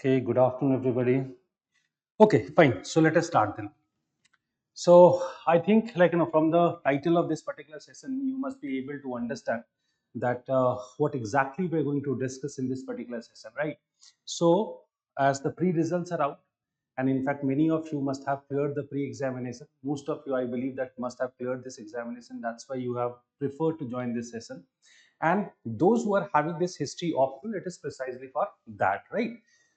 Okay, good afternoon, everybody. Okay, fine. So let us start then. So I think, from the title of this particular session, you must be able to understand that what exactly we're going to discuss in this particular session, right? So, as the pre-results are out, and in fact, many of you must have cleared the pre-examination. Most of you, I believe, that must have cleared this examination. That's why you have preferred to join this session. And those who are having this history optional, it is precisely for that, right?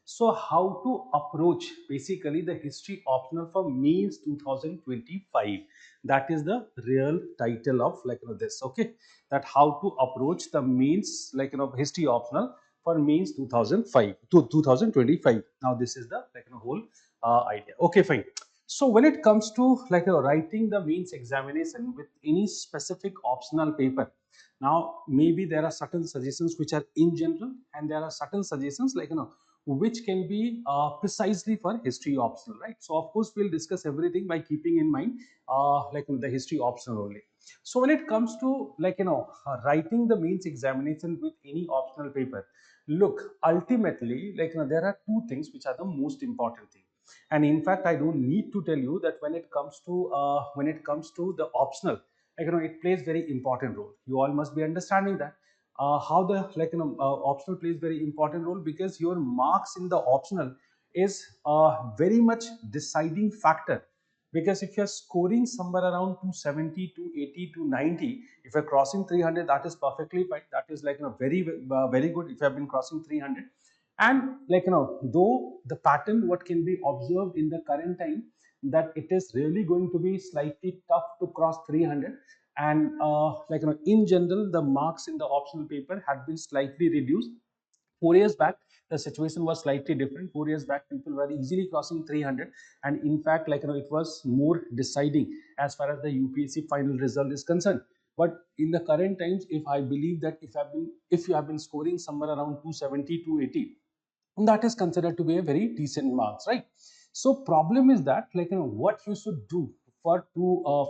So how to approach basically the history optional for mains 2025? That is the real title of this. Okay, that how to approach the mains history optional for mains 2005 to 2025. Now this is the whole idea. Okay, fine. So when it comes to writing the mains examination with any specific optional paper, now maybe there are certain suggestions which are in general, and there are certain suggestions which can be precisely for history optional, right? So of course we'll discuss everything by keeping in mind the history optional only. So when it comes to writing the mains examination with any optional paper, look, ultimately there are two things which are the most important thing. And in fact, I don't need to tell you that when it comes to the optional, it plays very important role. You all must be understanding that how the optional plays very important role, because your marks in the optional is a very much deciding factor. Because if you're scoring somewhere around 270 to 80 to 90, if you're crossing 300, that is perfectly fine. That is very good if you have been crossing 300. And though the pattern what can be observed in the current time, that it is really going to be slightly tough to cross 300. And in general, the marks in the optional paper had been slightly reduced. 4 years back, the situation was slightly different. 4 years back, people were easily crossing 300, and in fact it was more deciding as far as the UPSC final result is concerned. But in the current times, if I believe that if you have been scoring somewhere around 270 to 80, that is considered to be a very decent marks, right? So problem is that what you should do for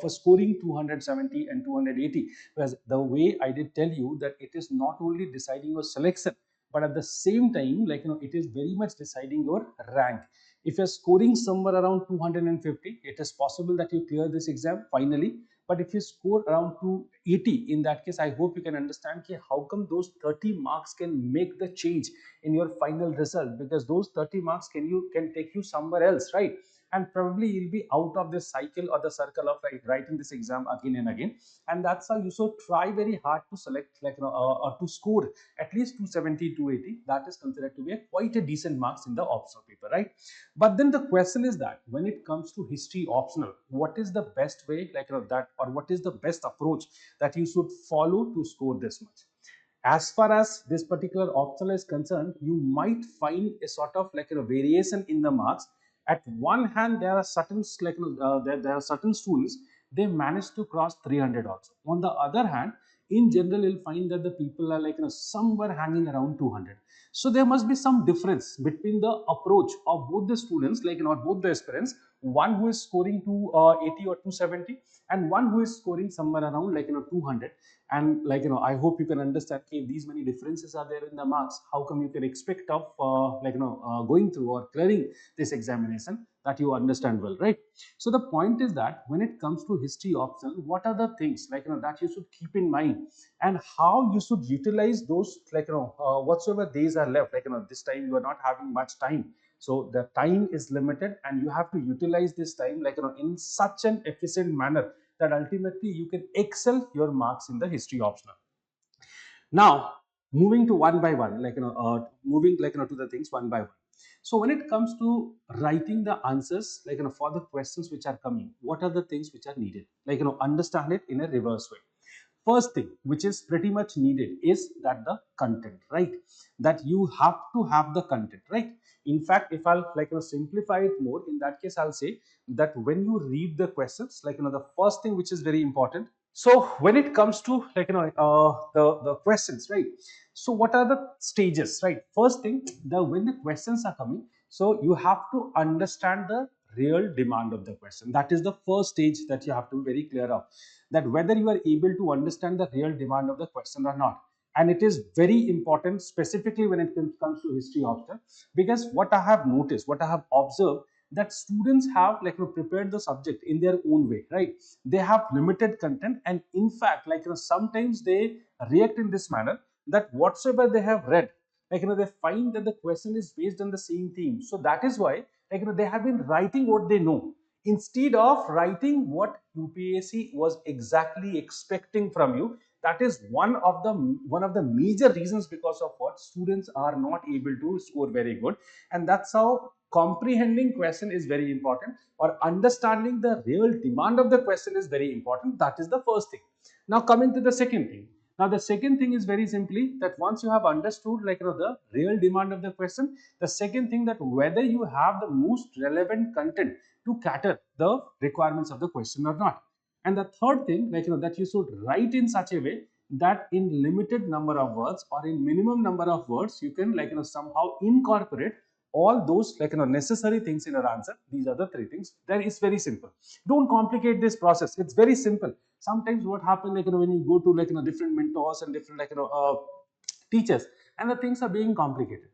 scoring 270 and 280, because the way I did tell you that it is not only deciding your selection, but at the same time it is very much deciding your rank. If you're scoring somewhere around 250, it is possible that you clear this exam finally. But if you score around 280, in that case, I hope you can understand how come those 30 marks can make the change in your final result, because those 30 marks can take you somewhere else, right? And probably you'll be out of this cycle or the circle of writing this exam again and again. And that's how you should try very hard to select or to score at least 270 280. That is considered to be quite a decent marks in the optional paper, right? But then the question is that when it comes to history optional, what is the best way that, or what is the best approach that you should follow to score this much? As far as this particular optional is concerned, you might find a sort of variation in the marks. At one hand, there are certain there are certain students, they manage to cross 300 also. On the other hand, in general, you'll find that the people are somewhere hanging around 200. So there must be some difference between the approach of both the students, both the aspirants, one who is scoring 280 or 270, and one who is scoring somewhere around 200. And I hope you can understand, if these many differences are there in the marks, how come you can expect of going through or clearing this examination, that you understand well, right? So the point is that when it comes to history optional, what are the things that you should keep in mind, and how you should utilize those whatsoever days are left. This time you are not having much time, so the time is limited, and you have to utilize this time in such an efficient manner that ultimately you can excel your marks in the history optional. Now, moving to one by one, moving to the things one by one. So when it comes to writing the answers for the questions which are coming, what are the things which are needed? Understand it in a reverse way. First thing which is pretty much needed is that the content, right? That you have to have the content, right? In fact, if I'll simplify it more, in that case I'll say that when you read the questions, the first thing which is very important. So when it comes to the questions, right? So what are the stages, right? First thing, the when the questions are coming, so you have to understand the real demand of the question. That is the first stage that you have to be very clear of, that whether you are able to understand the real demand of the question or not. And it is very important, specifically when it comes to history option, because what I have noticed, what I have observed, that students have prepared the subject in their own way, right? They have limited content, and in fact, sometimes they react in this manner that whatsoever they have read, they find that the question is based on the same theme. So that is why they have been writing what they know instead of writing what UPSC was exactly expecting from you. That is one of the major reasons because of what students are not able to score very good. And that's how comprehending question is very important, or understanding the real demand of the question is very important. That is the first thing. Now coming to the second thing. Now the second thing is very simply that once you have understood the real demand of the question, the second thing, that whether you have the most relevant content to cater the requirements of the question or not. And the third thing, that you should write in such a way that in limited number of words or in minimum number of words, you can somehow incorporate all those necessary things in your answer. These are the three things. Then it's very simple. Don't complicate this process. It's very simple. Sometimes what happens when you go to different mentors and different teachers, and the things are being complicated,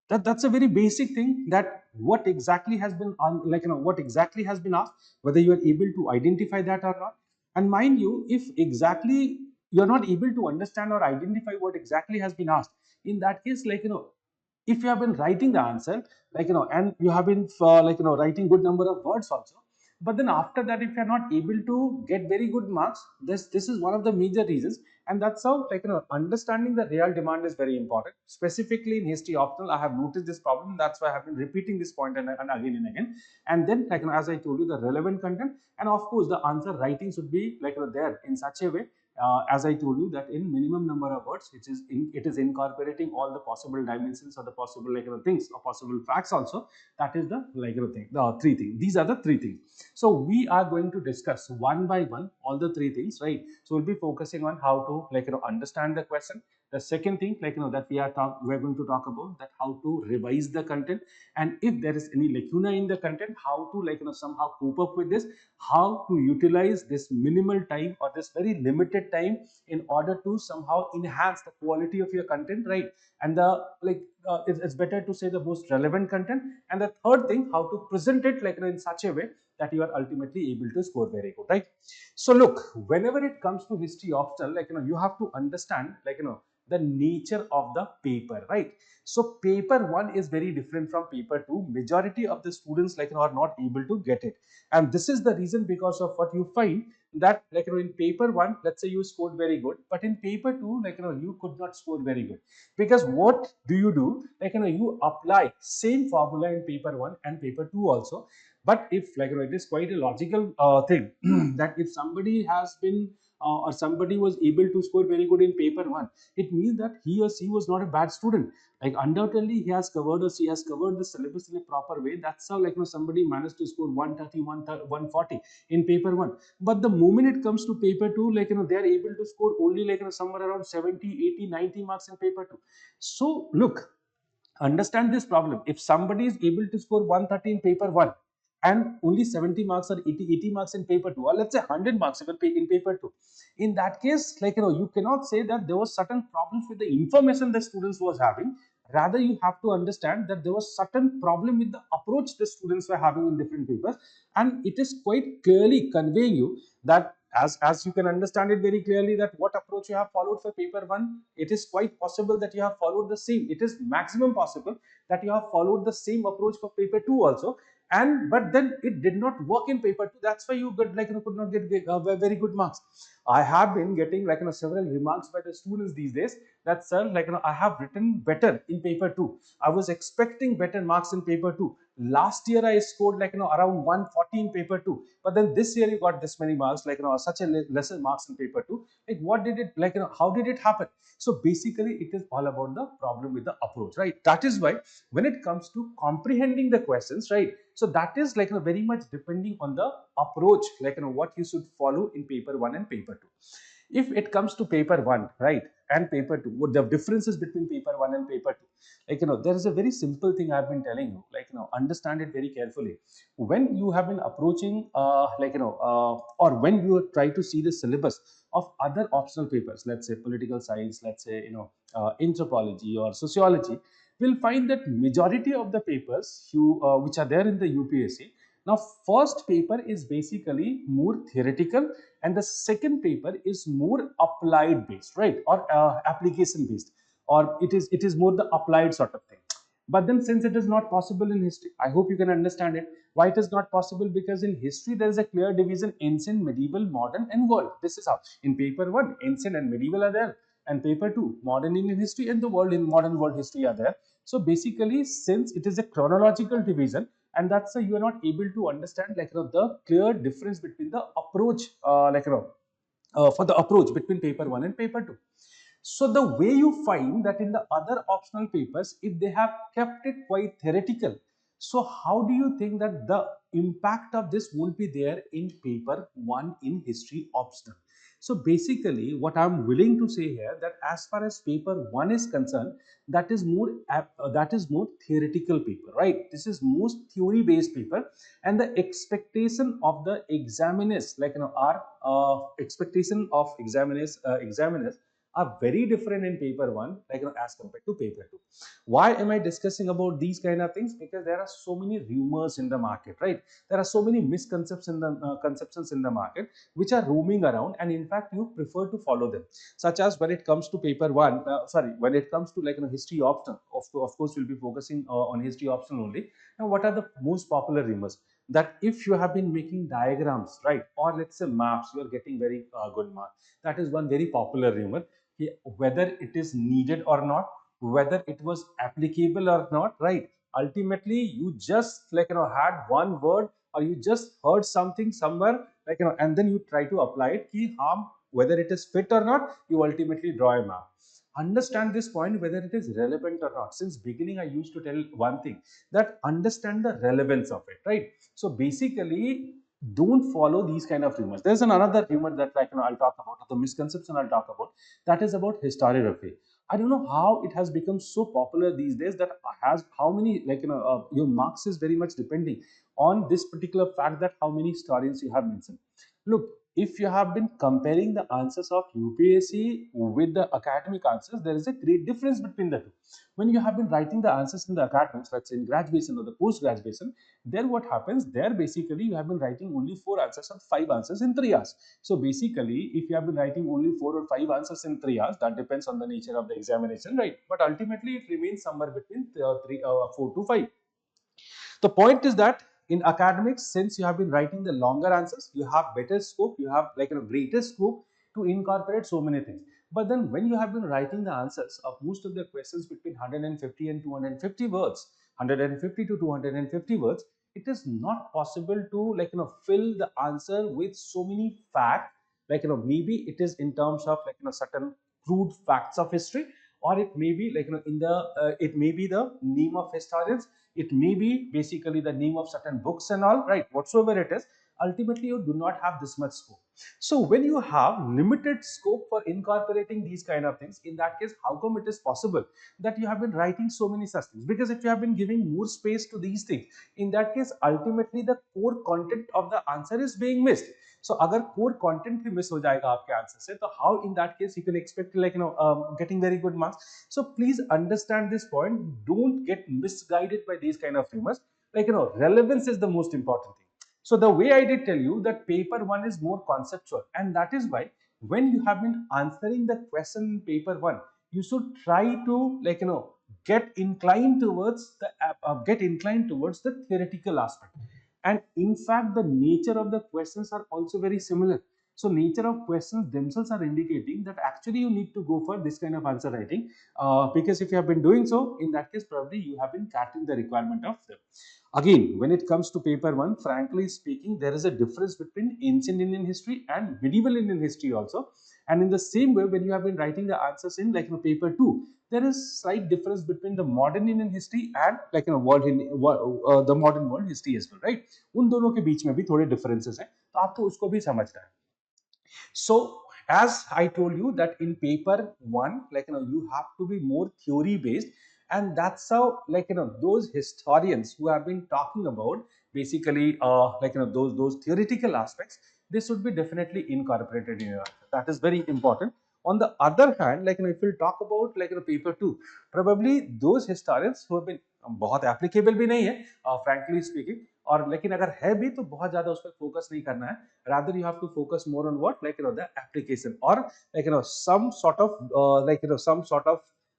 that's a very basic thing, that what exactly has been what exactly has been asked, whether you are able to identify that or not. And mind you, if exactly you're not able to understand or identify what exactly has been asked, in that case, if you have been writing the answer, and you have been writing good number of words also, but then after that, if you're not able to get very good marks, this is one of the major reasons. And that's how understanding the real demand is very important, specifically in history optional. I have noticed this problem, that's why I have been repeating this point and again and again. And then as I told you, the relevant content, and of course the answer writing should be there in such a way, as I told you, that in minimum number of words, it is incorporating all the possible dimensions or the possible things or possible facts also. That is the thing, the three things. These are the three things. So we are going to discuss one by one all the three things, right? So we'll be focusing on how to understand the question. The second thing, that we're going to talk about, that how to revise the content, and if there is any lacuna in the content, how to somehow cope up with this, how to utilize this minimal time or this very limited time in order to somehow enhance the quality of your content, right? And the it's better to say the most relevant content. And the third thing, how to present it in such a way that you are ultimately able to score very good, right? So look, whenever it comes to history optional, you have to understand the nature of the paper, right? So paper one is very different from paper two. Majority of the students are not able to get it, and this is the reason because of what you find, that in paper one, let's say you scored very good, but in paper two, you could not score very good, because what do? You apply same formula in paper one and paper two also. But if it is quite a logical thing that if somebody has been or somebody was able to score very good in paper one, it means that he or she was not a bad student. Undoubtedly he has covered or she has covered the syllabus in a proper way. That's how somebody managed to score 130, 140 in paper one. But the moment it comes to paper two, they are able to score only somewhere around 70, 80, 90 marks in paper two. So look, understand this problem. If somebody is able to score 130 in paper 1 and only 70 marks or 80 marks in paper 2, or let's say 100 marks in paper 2, in that case, you cannot say that there was certain problems with the information the students was having. Rather, you have to understand that there was certain problem with the approach the students were having in different papers. And it is quite clearly conveying you that, as you can understand it very clearly, that what approach you have followed for paper 1, it is quite possible that you have followed the same. It is maximum possible that you have followed the same approach for paper 2 also. And but then it did not work in paper 2. That's why you got could not get very good marks. I have been getting several remarks by the students these days that, sir, I have written better in paper 2. I was expecting better marks in paper 2. Last year I scored around 140 in paper 2, but then this year you got this many marks, such a lesser marks in paper 2. What did it how did it happen? So basically it is all about the problem with the approach, right? That is why when it comes to comprehending the questions, right, so that is very much depending on the approach, what you should follow in paper 1 and paper 2. If it comes to paper one, right, and paper two, what the differences between paper one and paper two, like there is a very simple thing I've been telling you, like understand it very carefully. When you have been approaching or when you try to see the syllabus of other optional papers, let's say political science, let's say anthropology or sociology, we'll find that majority of the papers which are there in the UPSC. Now, first paper is basically more theoretical, and the second paper is more applied based, right, or application based, or it is more the applied sort of thing. But then, since it is not possible in history, I hope you can understand it. Why it is not possible? Because in history there is a clear division: ancient, medieval, modern, and world. This is how in paper one, ancient and medieval are there, and paper two, modern Indian history and the world in modern world history are there. So basically, since it is a chronological division, and that's why you are not able to understand the clear difference between the approach, for the approach between paper one and paper two. So the way you find that in the other optional papers, if they have kept it quite theoretical, so how do you think that the impact of this won't be there in paper one in history optional? So basically, what I'm willing to say here, that as far as paper one is concerned, that is more theoretical paper, right? This is most theory based paper, and the expectation of the examiners, our expectation of examiners are very different in paper one, as compared to paper two. Why am I discussing about these kind of things? Because there are so many rumors in the market, right? There are so many misconceptions in the conceptions in the market which are roaming around, and in fact you prefer to follow them. Such as when it comes to paper one, when it comes to history optional, of course we'll be focusing on history optional only. Now, what are the most popular rumors? That if you have been making diagrams, right, or let's say maps, you are getting very good marks. That is one very popular rumor. Whether it is needed or not, whether it was applicable or not, right? Ultimately, you just had one word, or you just heard something somewhere, and then you try to apply it. Ki, whether it is fit or not, you ultimately draw a map. Understand this point, whether it is relevant or not. Since beginning, I used to tell one thing, that understand the relevance of it, right? So basically, don't follow these kind of rumors. There's another rumor that I'll talk about, the misconception I'll talk about, that is about historiography. I don't know how it has become so popular these days, that has how many your marks is very much depending on this particular fact, that how many historians you have mentioned. Look, if you have been comparing the answers of UPSC with the academic answers, there is a great difference between the two. When you have been writing the answers in the academics, let's say in graduation or the post graduation, there what happens, there basically you have been writing only 4 answers or 5 answers in 3 hours. So basically, if you have been writing only 4 or 5 answers in 3 hours, that depends on the nature of the examination, right? But ultimately, it remains somewhere between 4 to 5. The point is that in academics, since you have been writing the longer answers, you have better scope, you have greater scope to incorporate so many things. But then when you have been writing the answers of most of the questions between 150 and 250 words, 150 to 250 words, it is not possible to fill the answer with so many facts. Maybe it is in terms of certain crude facts of history, or it may be in the it may be the name of historians, it may be basically the name of certain books and all, right? Whatsoever it is, ultimately you do not have this much scope. So when you have limited scope for incorporating these kind of things, in that case, how come it is possible that you have been writing so many such things? Because if you have been giving more space to these things, in that case, ultimately the core content of the answer is being missed. So अगर core content भी miss हो जाएगा आपके answer से, तो how in that case you can expect getting very good marks? So please understand this point. Don't get misguided by these kind of rumors. Relevance is the most important thing. So the way I did tell you that paper one is more conceptual, and that is why when you have been answering the question in paper one, you should try to get inclined towards the theoretical aspect. And in fact, the nature of the questions are also very similar. So nature of questions themselves are indicating that actually you need to go for this kind of answer writing, because if you have been doing so, in that case probably you have been catching the requirement of them. Again, when it comes to paper one, frankly speaking, there is a difference between ancient Indian history and medieval Indian history also. And in the same way, when you have been writing the answers in paper two, there is slight difference between the modern Indian history and the modern world history as well, right? उन दोनों के बीच में भी थोड़े differences हैं, तो आपको उसको भी समझना है. So as I told you that in paper one, you have to be more theory based, and that's how, those historians who have been talking about basically, those theoretical aspects, this should be definitely incorporated in your answer. That is very important. On the other hand, if we'll talk about paper two, probably those historians who have been बहुत applicable भी नहीं है, frankly speaking, और लेकिन अगर है भी तो बहुत ज्यादा उस पर फोकस नहीं करना है. Rather you have to focus more on what, the application, or some sort of uh,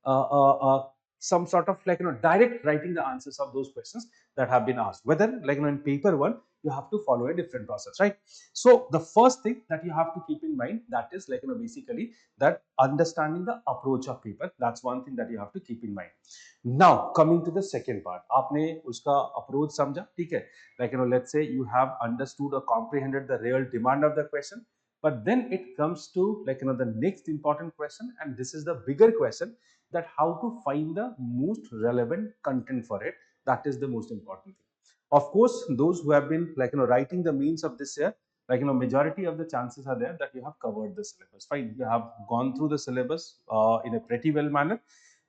uh, uh, some sort of direct writing the answers of those questions that have been asked, whether in paper one you have to follow a different process, right? So the first thing that you have to keep in mind, that is basically that understanding the approach of paper, that's one thing that you have to keep in mind. Now coming to the second part, आपने उसका approach समझा, ठीक है? Let's say you have understood or comprehended the real demand of the question, but then it comes to the next important question, and this is the bigger question, that how to find the most relevant content for it. That is the most important thing. Of course, those who have been writing the means of this year, majority of the chances are there that you have covered the syllabus, fine, you have gone through the syllabus in a pretty well manner.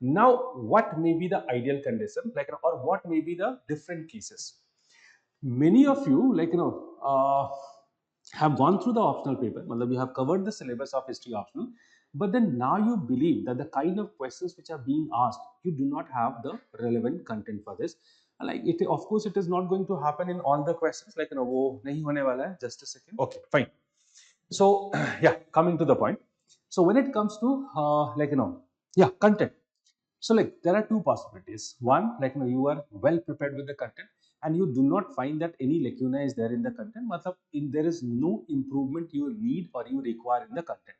Now what may be the ideal condition, or what may be the different cases? Many of you have gone through the optional paper, you have covered the syllabus of history optional, but then now you believe that the kind of questions which are being asked, you do not have the relevant content for this. Like it, of course it is not going to happen in all the questions, wo nahi hone wala hai. Just a second. Okay, fine. So yeah, coming to the point. So when it comes to content, so there are two possibilities. One, you are well prepared with the content and you do not find that any lacuna is there in the content. Matlab, there is no improvement you need or you require in the content.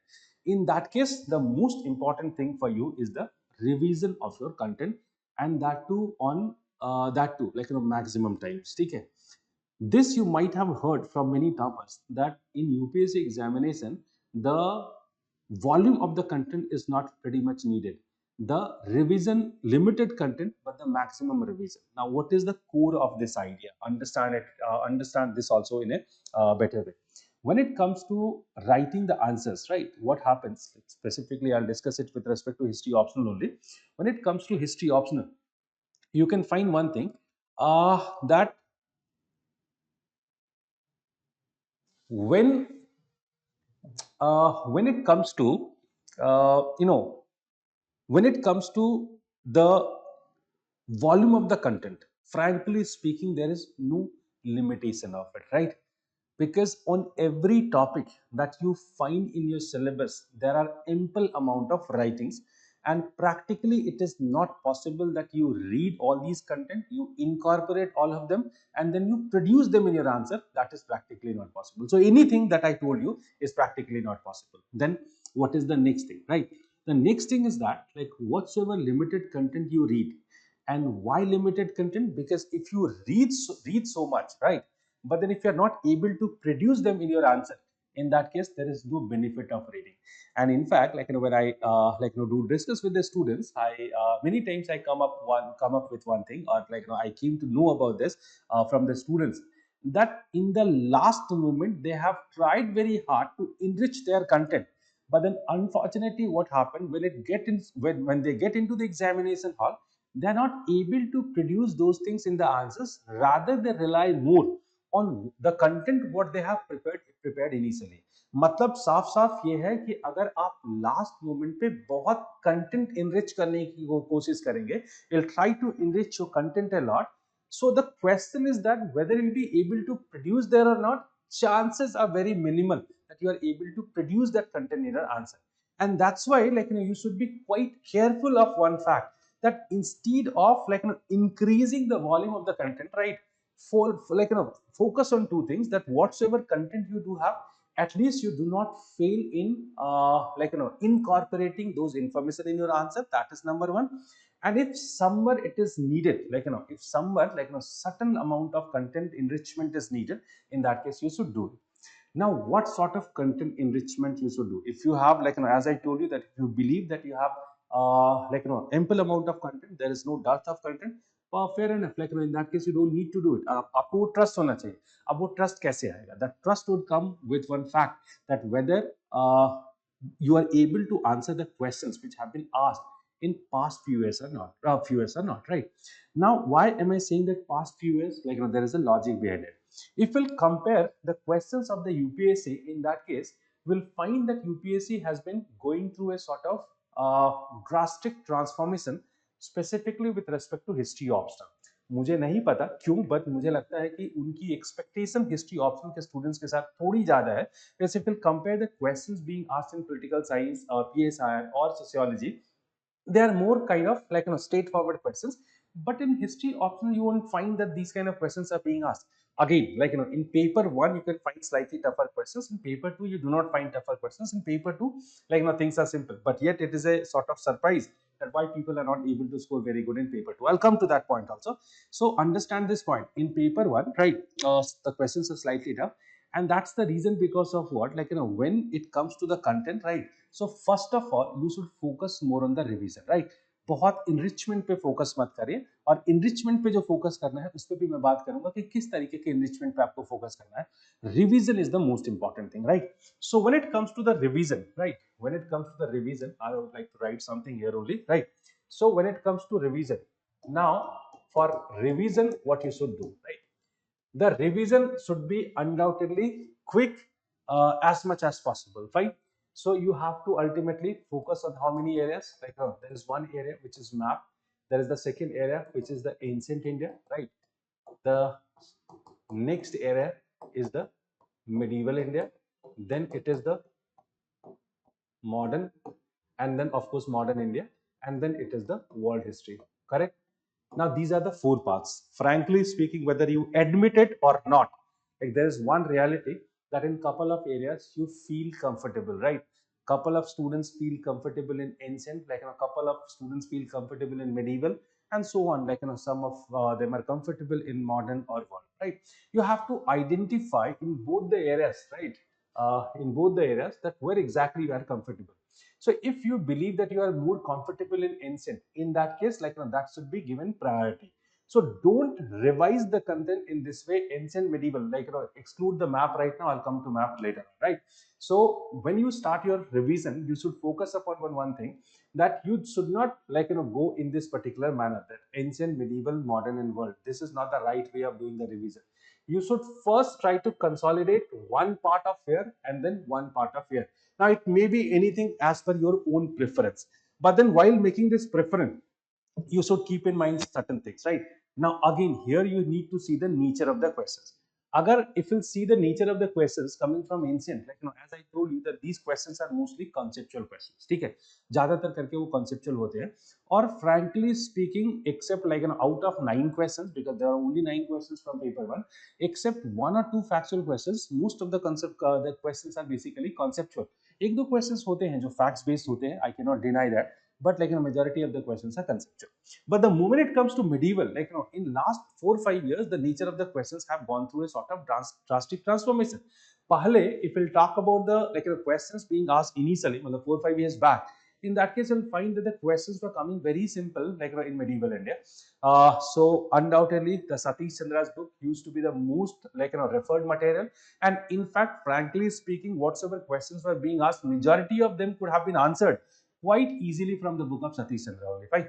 In that case, the most important thing for you is the revision of your content, and that too on maximum times. Okay? This you might have heard from many toppers that in UPSC examination, the volume of the content is not pretty much needed. The revision, limited content, but the maximum revision. Now, what is the core of this idea? Understand it. Understand this also in a better way. When it comes to writing the answers, right? What happens specifically? I'll discuss it with respect to history optional only. When it comes to history optional, you can find one thing, that when when it comes to uh, you know when it comes to the volume of the content, frankly speaking, there is no limitation of it, right? Because on every topic that you find in your syllabus, there are ample amount of writings, and practically it is not possible that you read all these content, you incorporate all of them, and then you produce them in your answer. That is practically not possible. So anything that I told you is practically not possible. Then what is the next thing, right? The next thing is that, whatsoever limited content you read, and why limited content? Because if you read so much, right, but then if you are not able to produce them in your answer, in that case there is no benefit of reading. And in fact, when I do discuss with the students, I many times I come up with one thing, or I came to know about this from the students, that in the last moment they have tried very hard to enrich their content, but then unfortunately what happened, when they get into the examination hall, they are not able to produce those things in the answers. Rather they rely more on the content what they have prepared initially. मतलब साफ साफ ये है कि अगर आप last moment पे बहुत कंटेंट इनरिच करने की कोशिश करेंगे, you'll try to enrich your content a lot. So the question is that whether you'll be able to produce there or not, chances are very minimal that you are able to produce that content in your answer. And that's why you should be quite careful of one fact, that instead of increasing the volume of the content, right, for focus on two things, that whatsoever content you do have, at least you do not fail in incorporating those information in your answer. That is number one. And if somewhere it is needed, if somewhere certain amount of content enrichment is needed, in that case you should do it. Now what sort of content enrichment you should do? If you have as I told you, that if you believe that you have ample amount of content, there is no dearth of content, fair enough, in that case you don't need to do it. आपको वो trust होना चाहिए. अब वो trust कैसे आएगा? That trust would come with one fact, that whether you are able to answer the questions which have been asked in past few years or not, right? Now, why am I saying that past few years? Like, there is a logic behind it. If we'll compare the questions of the UPSC, in that case, we'll find that UPSC has been going through a sort of drastic transformation, specifically with respect to history option. मुझे नहीं पता क्यों, but मुझे लगता है कि उनकी expectation history option के स्टूडेंट्स के साथ थोड़ी ज्यादा है. Because if you compare the questions being asked in political science or PSI or sociology, they are more kind of like straightforward questions. But in history option, you won't find that these kind of questions are being asked. Again, like in paper one, you can find slightly tougher questions. In paper two, you do not find tougher questions. In paper two, like things are simple. But yet, it is a sort of surprise that why people are not able to score very good in paper two. I'll come to that point also. So understand this point. In paper one, right? The questions are slightly tough, and that's the reason because of what, like when it comes to the content, right? So first of all, you should focus more on the revision, right? बहुत enrichment पे focus मत करिए, और enrichment पे जो focus करना है उस पे भी मैं बात करूंगा कि किस तरीके के enrichment पे आपको focus करना है. Revision is the most important thing, right? So when it comes to the revision, right? When it comes to the revision, I would like to write something here only, right? So when it comes to revision, now for revision, what you should do, right? The revision should be undoubtedly quick, as much as possible, right? So you have to ultimately focus on how many areas, like there is one area which is map, there is the second area which is the ancient India, right? The next area is the medieval India, then it is the modern, and then of course modern India, and then it is the world history, correct? Now these are the four parts. Frankly speaking, whether you admit it or not, like there is one reality that in couple of areas you feel comfortable, right? Couple of students feel comfortable in ancient, like a couple of students feel comfortable in medieval, and so on, like some of them are comfortable in modern or world, right? You have to identify in both the areas, right? In both the areas, that where exactly you are comfortable. So if you believe that you are more comfortable in ancient, in that case, like that should be given priority. So don't revise the content in this way, ancient, medieval, like exclude the map right now. I'll come to map later, right? So when you start your revision, you should focus upon one thing, that you should not like go in this particular manner, that ancient, medieval, modern, and world. This is not the right way of doing the revision. You should first try to consolidate one part of here and then one part of here. Now, it may be anything as per your own preference. But then while making this preference, you should keep in mind certain things, right? Now, again, here you need to see the nature of the questions. Agar if you see the nature of the questions coming from ancient, like as I told you that these questions are mostly conceptual questions, ठीक है? ज्यादातर करके वो conceptual होते हैं. और frankly speaking, except like out of 9 questions, because there are only 9 questions from paper one, except one or two factual questions, most of the the questions are basically conceptual. एक दो questions होते हैं जो facts based होते हैं, I cannot deny that, but like majority of the questions are conceptual. But the moment it comes to medieval, like in last 4 or 5 years, the nature of the questions have gone through a sort of drastic transformation. Pahle, if we'll talk about the questions being asked initially, 4 or 5 years back, in that case you'll find that the questions were coming very simple, like in medieval India. So undoubtedly the Satish Chandra's book used to be the most like referred material, and in fact, frankly speaking, whatsoever questions were being asked, majority of them could have been answered quite easily from the book of Satish Chandra only, right?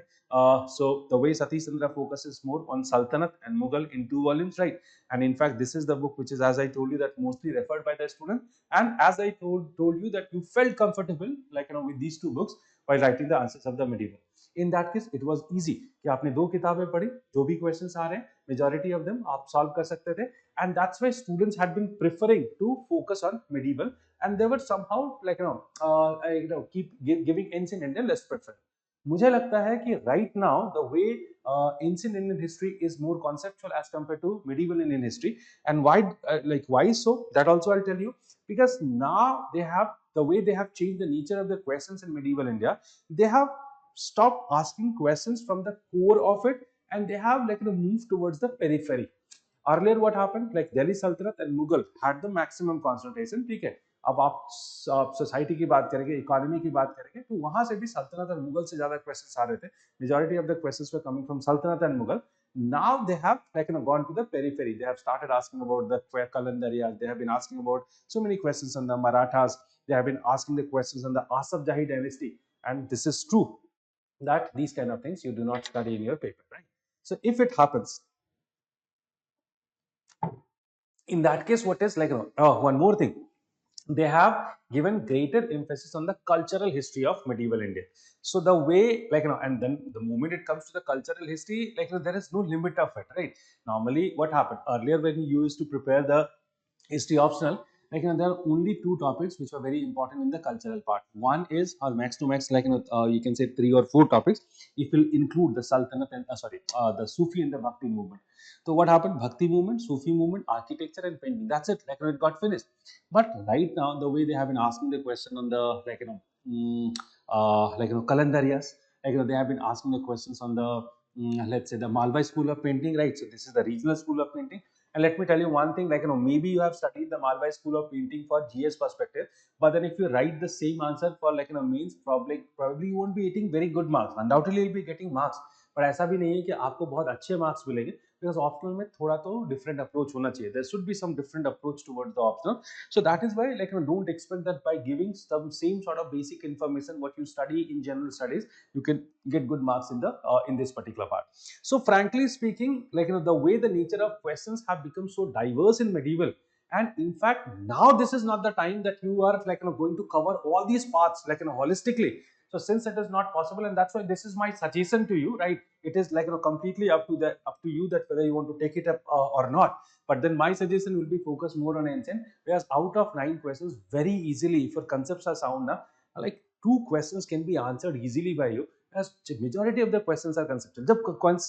So the way Satish Chandra focuses more on Sultanate and Mughal in 2 volumes, right? And in fact, this is the book which is, as I told you, that mostly referred by the student. And as I told you that you felt comfortable, like with these two books while writing the answers of the medieval. In that case, it was easy कि आपने दो किताबें पढ़ी, जो भी questions आ रहे हैं, majority of them आप solve कर सकते थे, and that's why students had been preferring to focus on medieval, and they were somehow like keep giving ancient Indian less preference. मुझे लगता है कि right now the way ancient Indian history is more conceptual as compared to medieval Indian history, and why so, that also I'll tell you. Because now they have, the way they have changed the nature of the questions in medieval India, they have stopped asking questions from the core of it, and they have like moved towards the periphery. Earlier what happened, like Delhi Sultanate and Mughal had the maximum concentration, ठीक है? अब आप society की बात करेंगे, economy की बात करेंगे, तो वहां से भी सल्तनत और मुगल से ज्यादा क्वेश्चंस आ रहे थे. Majority of the questions were coming from Sultanate and Mughal. Now they have like gone to the periphery. They have started asking about the Kalandariyas. They have been asking about so many questions on the Marathas. they have been asking the questions on the Asaf Jahi dynasty, and this is true that these kind of things you do not study in your paper, right? So if it happens, in that case, what is like, one more thing, they have given greater emphasis on the cultural history of medieval India. So the way, like, and then the moment it comes to the cultural history, like, there is no limit of it, right? Normally what happened earlier when you used to prepare the history optional, like, there are only two topics which are very important in the cultural part. One is, or max to max, like, you can say three or four topics if you include the Sultanate and the Sufi and the Bhakti movement. So what happened? Bhakti movement, Sufi movement, architecture and painting. That's it. Like, it got finished. But right now, the way they have been asking the question on the, like, calendarias, like, they have been asking the questions on the, let's say, the Malbai School of Painting, right? So this is the regional school of painting. And let me tell you one thing, like, maybe you have studied the Malbai School of Painting for GS perspective, but then if you write the same answer for, like, means, probably you won't be getting very good marks. Undoubtedly you'll be getting marks, but ऐसा भी नहीं है कि आपको बहुत अच्छे marks मिलेंगे, because optional में थोड़ा तो different approach होना चाहिए. There should be some different approach towards the optional. So that is why, like, don't expect that by giving some same sort of basic information what you study in general studies, you can get good marks in the in this particular part. So frankly speaking, like, the way the nature of questions have become so diverse in medieval, and in fact now this is not the time that you are, like, going to cover all these parts, like, holistically. So since it is not possible, and that's why this is my suggestion to you, right? It is, like, completely up to you that whether you want to take it up or not. But then my suggestion will be focused more on ancient, because out of 9 questions, very easily, if your concepts are sound now, like, 2 questions can be answered easily by you, as majority of the questions are conceptual. जब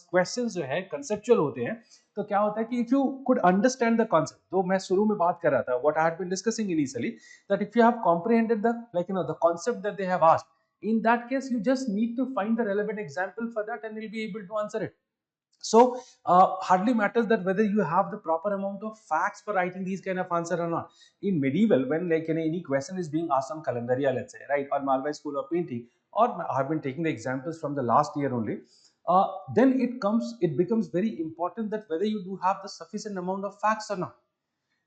questions जो है conceptual होते हैं, तो क्या होता है कि if you could understand the concept, तो मैं शुरू में बात कर रहा था, what I had been discussing initially, that if you have comprehended the, like, the concept that they have asked, in that case you just need to find the relevant example for that and you'll be able to answer it. So hardly matters that whether you have the proper amount of facts for writing these kind of answer or not. In medieval, when, like, any question is being asked on calendaria, let's say, right, or Malvai School of Painting, or I've been taking the examples from the last year only, then it becomes very important that whether you do have the sufficient amount of facts or not.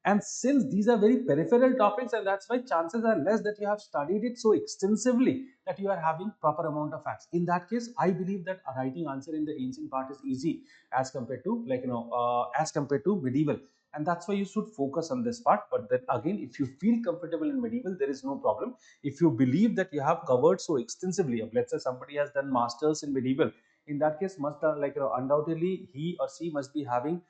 And since these are very peripheral topics, and that's why chances are less that you have studied it so extensively that you are having proper amount of facts. In that case, I believe that a writing answer in the ancient part is easy as compared to, like, as compared to medieval. And that's why you should focus on this part. But then again, if you feel comfortable in medieval, there is no problem. If you believe that you have covered so extensively, let's say somebody has done masters in medieval, in that case, must like, undoubtedly he or she must be having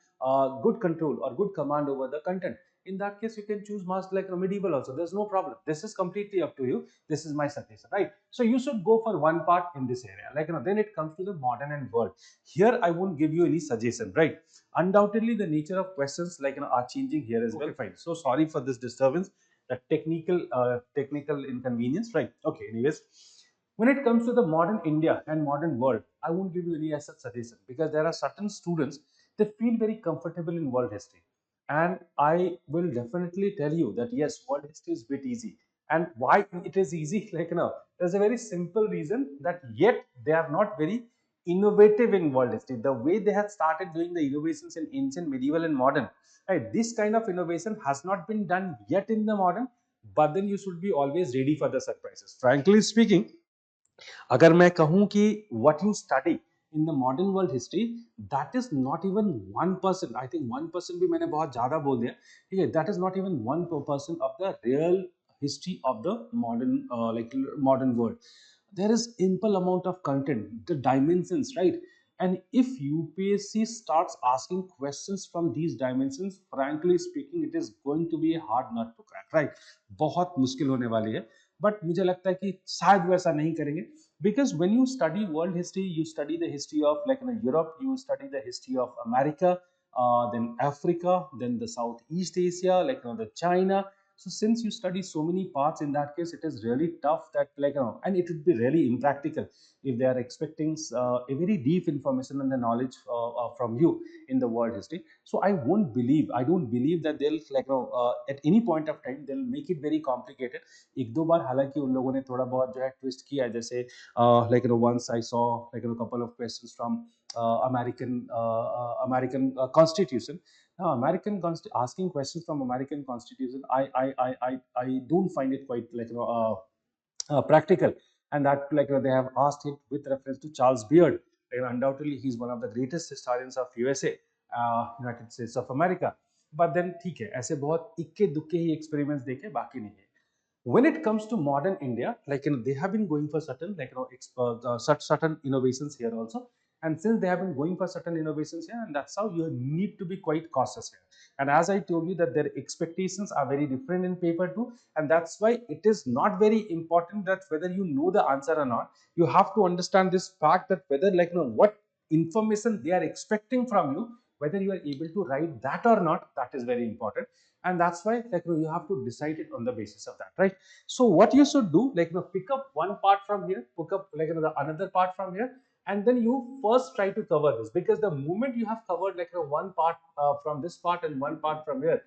good control or good command over the content. In that case, you can choose master, like, medieval also. There's no problem. This is completely up to you. This is my suggestion, right? So you should go for one part in this area, like, then it comes to the modern and world. Here I won't give you any suggestion, right? Undoubtedly the nature of questions, like, are changing here as well. Fine, so sorry for this disturbance, the technical inconvenience, right? Okay, anyways, when it comes to the modern India and modern world, I won't give you any as such suggestion, because there are certain students, they feel very comfortable in world history. And I will definitely tell you that yes, world history is a bit easy. And why it is easy, like, there's a very simple reason, that yet they are not very innovative in world history. The way they have started doing the innovations in ancient, medieval, and modern, right? This kind of innovation has not been done yet in the modern. But then you should be always ready for the surprises. Frankly speaking, अगर मैं कहूं कि what you study in the modern world history, that is not even 1%. I think 1% भी मैंने बहुत ज़्यादा बोल दिया, ठीक है? That is not even 1% of the real history of the modern, like, modern world. There is ample amount of content, the dimensions, right? And if UPSC starts asking questions from these dimensions, frankly speaking, it is going to be a hard nut to crack, right? बहुत मुश्किल होने वाली है. But मुझे लगता है कि शायद वो ऐसा नहीं करेंगे, because when you study world history, you study the history of, like, Europe, you study the history of America, then Africa, then the Southeast Asia, like, the China. So since you study so many parts, in that case it is really tough that, like, and it would be really impractical if they are expecting a very deep information and the knowledge from you in the world history. So I don't believe that they'll, like, at any point of time they'll make it very complicated. एक दो बार हालांकि उन लोगों ने थोड़ा बहुत जो है ट्विस्ट किया है, जैसे like, once I saw, like, a couple of questions from American Constitution. Now, asking questions from American Constitution, I don't find it quite practical, and that they have asked it with reference to Charles Beard. Undoubtedly, he's one of the greatest historians of USA, United States of America. But then ठीक है, ऐसे बहुत इक्के दुक्के ही experiments देखे, बाकी नहीं है. When it comes to modern India, they have been going for certain such certain innovations here also, and since they have been going for certain innovations here, and that's how you need to be quite cautious here. And as I told you that their expectations are very different in paper too, and that's why it is not very important that whether you know the answer or not. You have to understand this fact that whether what information they are expecting from you, whether you are able to write that or not, that is very important. And that's why you have to decide it on the basis of that, right? So what you should do, pick up one part from here, pick up the another part from here, and then you first try to cover this, because the moment you have covered one part from this part and one part from here,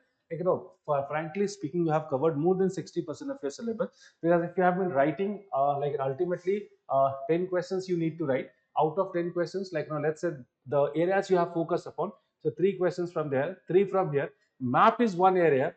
frankly speaking, you have covered more than 60% of your syllabus. Because if you have been writing ultimately 10 questions you need to write. Out of 10 questions, let's say the areas you have focused upon, so 3 questions from there, 3 from here. Map is one area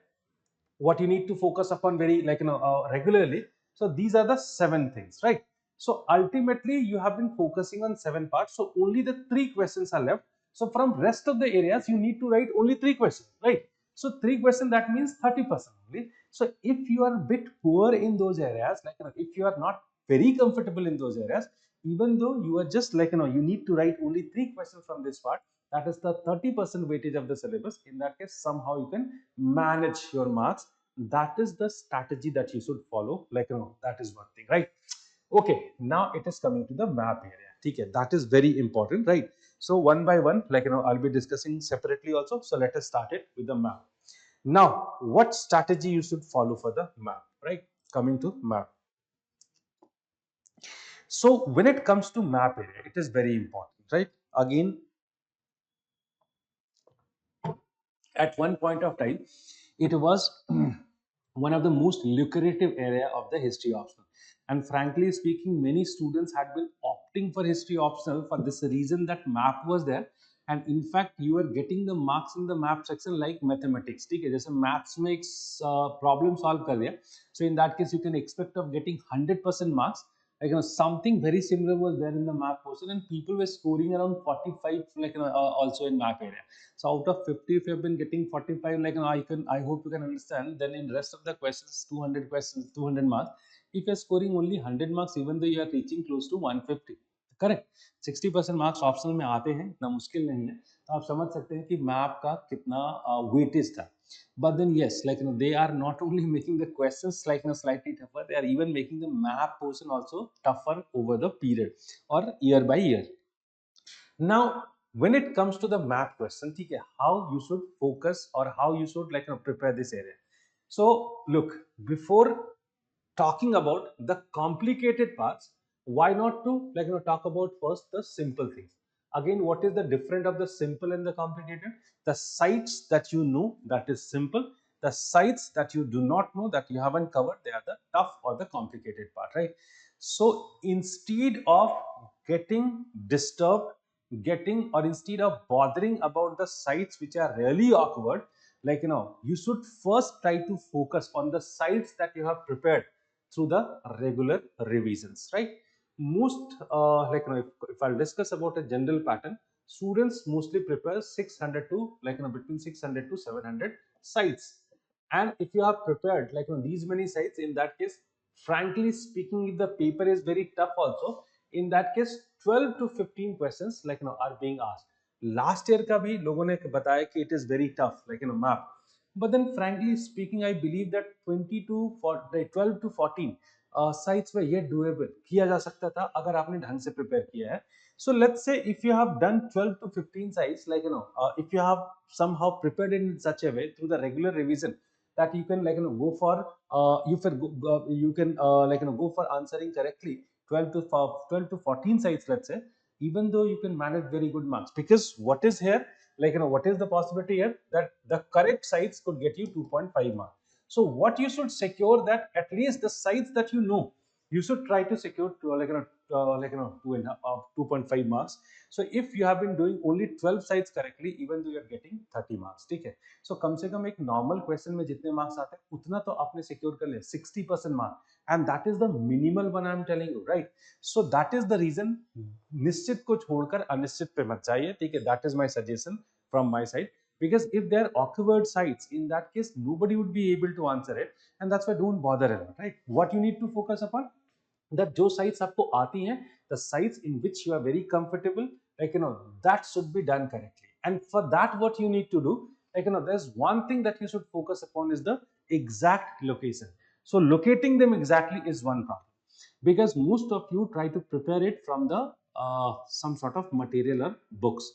what you need to focus upon very regularly. So these are the 7 things, right? So ultimately you have been focusing on 7 parts, so only the 3 questions are left. So from rest of the areas you need to write only 3 questions, right? So 3 questions, that means 30% only. So if you are a bit poor in those areas, if you are not very comfortable in those areas, even though you are just you need to write only 3 questions from this part, that is the 30% weightage of the syllabus. In that case, somehow you can manage your marks. That is the strategy that you should follow. That is one thing, right? Okay, now it is coming to the map area. Okay, that is very important, right? So one by one, I'll be discussing separately also. So let us start it with the map. Now, what strategy you should follow for the map, right? Coming to map. So when it comes to map area, it is very important, right? Again, at one point of time, it was one of the most lucrative area of the history optional. And frankly speaking, many students had been opting for history optional for this reason that map was there. And in fact, you were getting the marks in the map section like mathematics. ठीक है, जैसे maths makes problem solve कर दिया. So in that case, you can expect of getting 100% marks. Something very similar was there in the map portion, and people were scoring around 45 also in map area. So out of 50, if you have been getting 45, I hope you can understand. Then in rest of the questions, 200 questions, 200 marks. If you're scoring only 100 marks, even though you are reaching close to 150, correct 60% marks optional में आते हैं, इतना मुश्किल नहीं है. तो आप समझ सकते हैं कि मैप का कितना वेटेज था. But then yes, they are not only making the questions slightly tougher, they are even making the map portion also tougher over the period or year by year. Now when it comes to the map question, okay, how you should focus or how you should prepare this area. So look, before talking about the complicated parts, why not to talk about first the simple things. Again, what is the difference of the simple and the complicated? The sites that you know, that is simple. The sites that you do not know, that you haven't covered, they are the tough or the complicated part, right? So instead of getting disturbed, instead of bothering about the sites which are really awkward, you should first try to focus on the sites that you have prepared through the regular revisions, right? Most if I'll discuss about a general pattern, students mostly prepare 600 to between 600 to 700 sites. And if you have prepared these many sites, in that case, frankly speaking, if the paper is very tough also, in that case 12 to 15 questions are being asked. Last year का भी लोगों ने बताया कि it is very tough map. But then frankly speaking, I believe that 20 to 12 to 14 sites were yet doable, किया जा सकता था अगर आपने ढंग से prepare किया है. So let's say if you have done 12 to 15 sites, if you have somehow prepared in such a way through the regular revision that you can go for you can go for answering correctly 12 to 14 sites, let's say, even though you can manage very good marks. Because what is here, what is the possibility here, that the correct sites could get you 2.5 marks. So what you should secure, that at least the sites that you know, you should try to secure two and 2.5 marks. So if you have been doing only 12 sites correctly, even though you are getting 30 marks, ठीक है. So कम से कम एक normal question में जितने marks आते हैं उतना तो आपने secure कर लिया, 60% mark, and that is the minimal one I am telling you, right? So that is the reason, निश्चित को छोड़कर अनिश्चित पे मत जाइए, ठीक है. That is my suggestion from my side, because if there are awkward sites, in that case nobody would be able to answer it, and that's why don't bother a lot, right? What you need to focus upon, that जो sites आपको आती हैं, the sites in which you are very comfortable, that should be done correctly. And for that, what you need to do, there's one thing that you should focus upon is the exact location. So locating them exactly is one problem, because most of you try to prepare it from the some sort of material or books.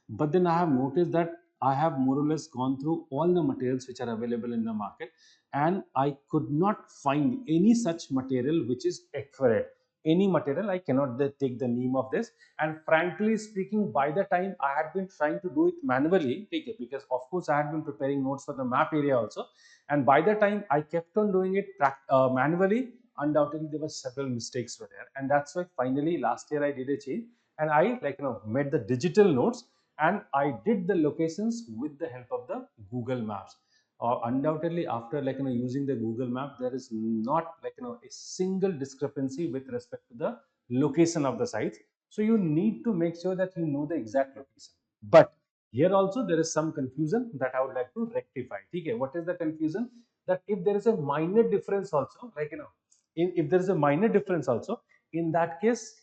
But then I have noticed that I have more or less gone through all the materials which are available in the market, and I could not find any such material which is accurate. Any material, I cannot take the name of this. And frankly speaking, by the time I had been trying to do it manually, okay, because of course I had been preparing notes for the map area also, and by the time I kept on doing it manually, undoubtedly there were several mistakes were there, and that's why finally last year I did a change, and I made the digital notes, and I did the locations with the help of the Google Maps. Undoubtedly, after using the Google Map, there is not a single discrepancy with respect to the location of the sites. So you need to make sure that you know the exact location. But here also there is some confusion that I would like to rectify. Okay, what is the confusion? That if there is a minor difference also, if there is a minor difference also, in that case,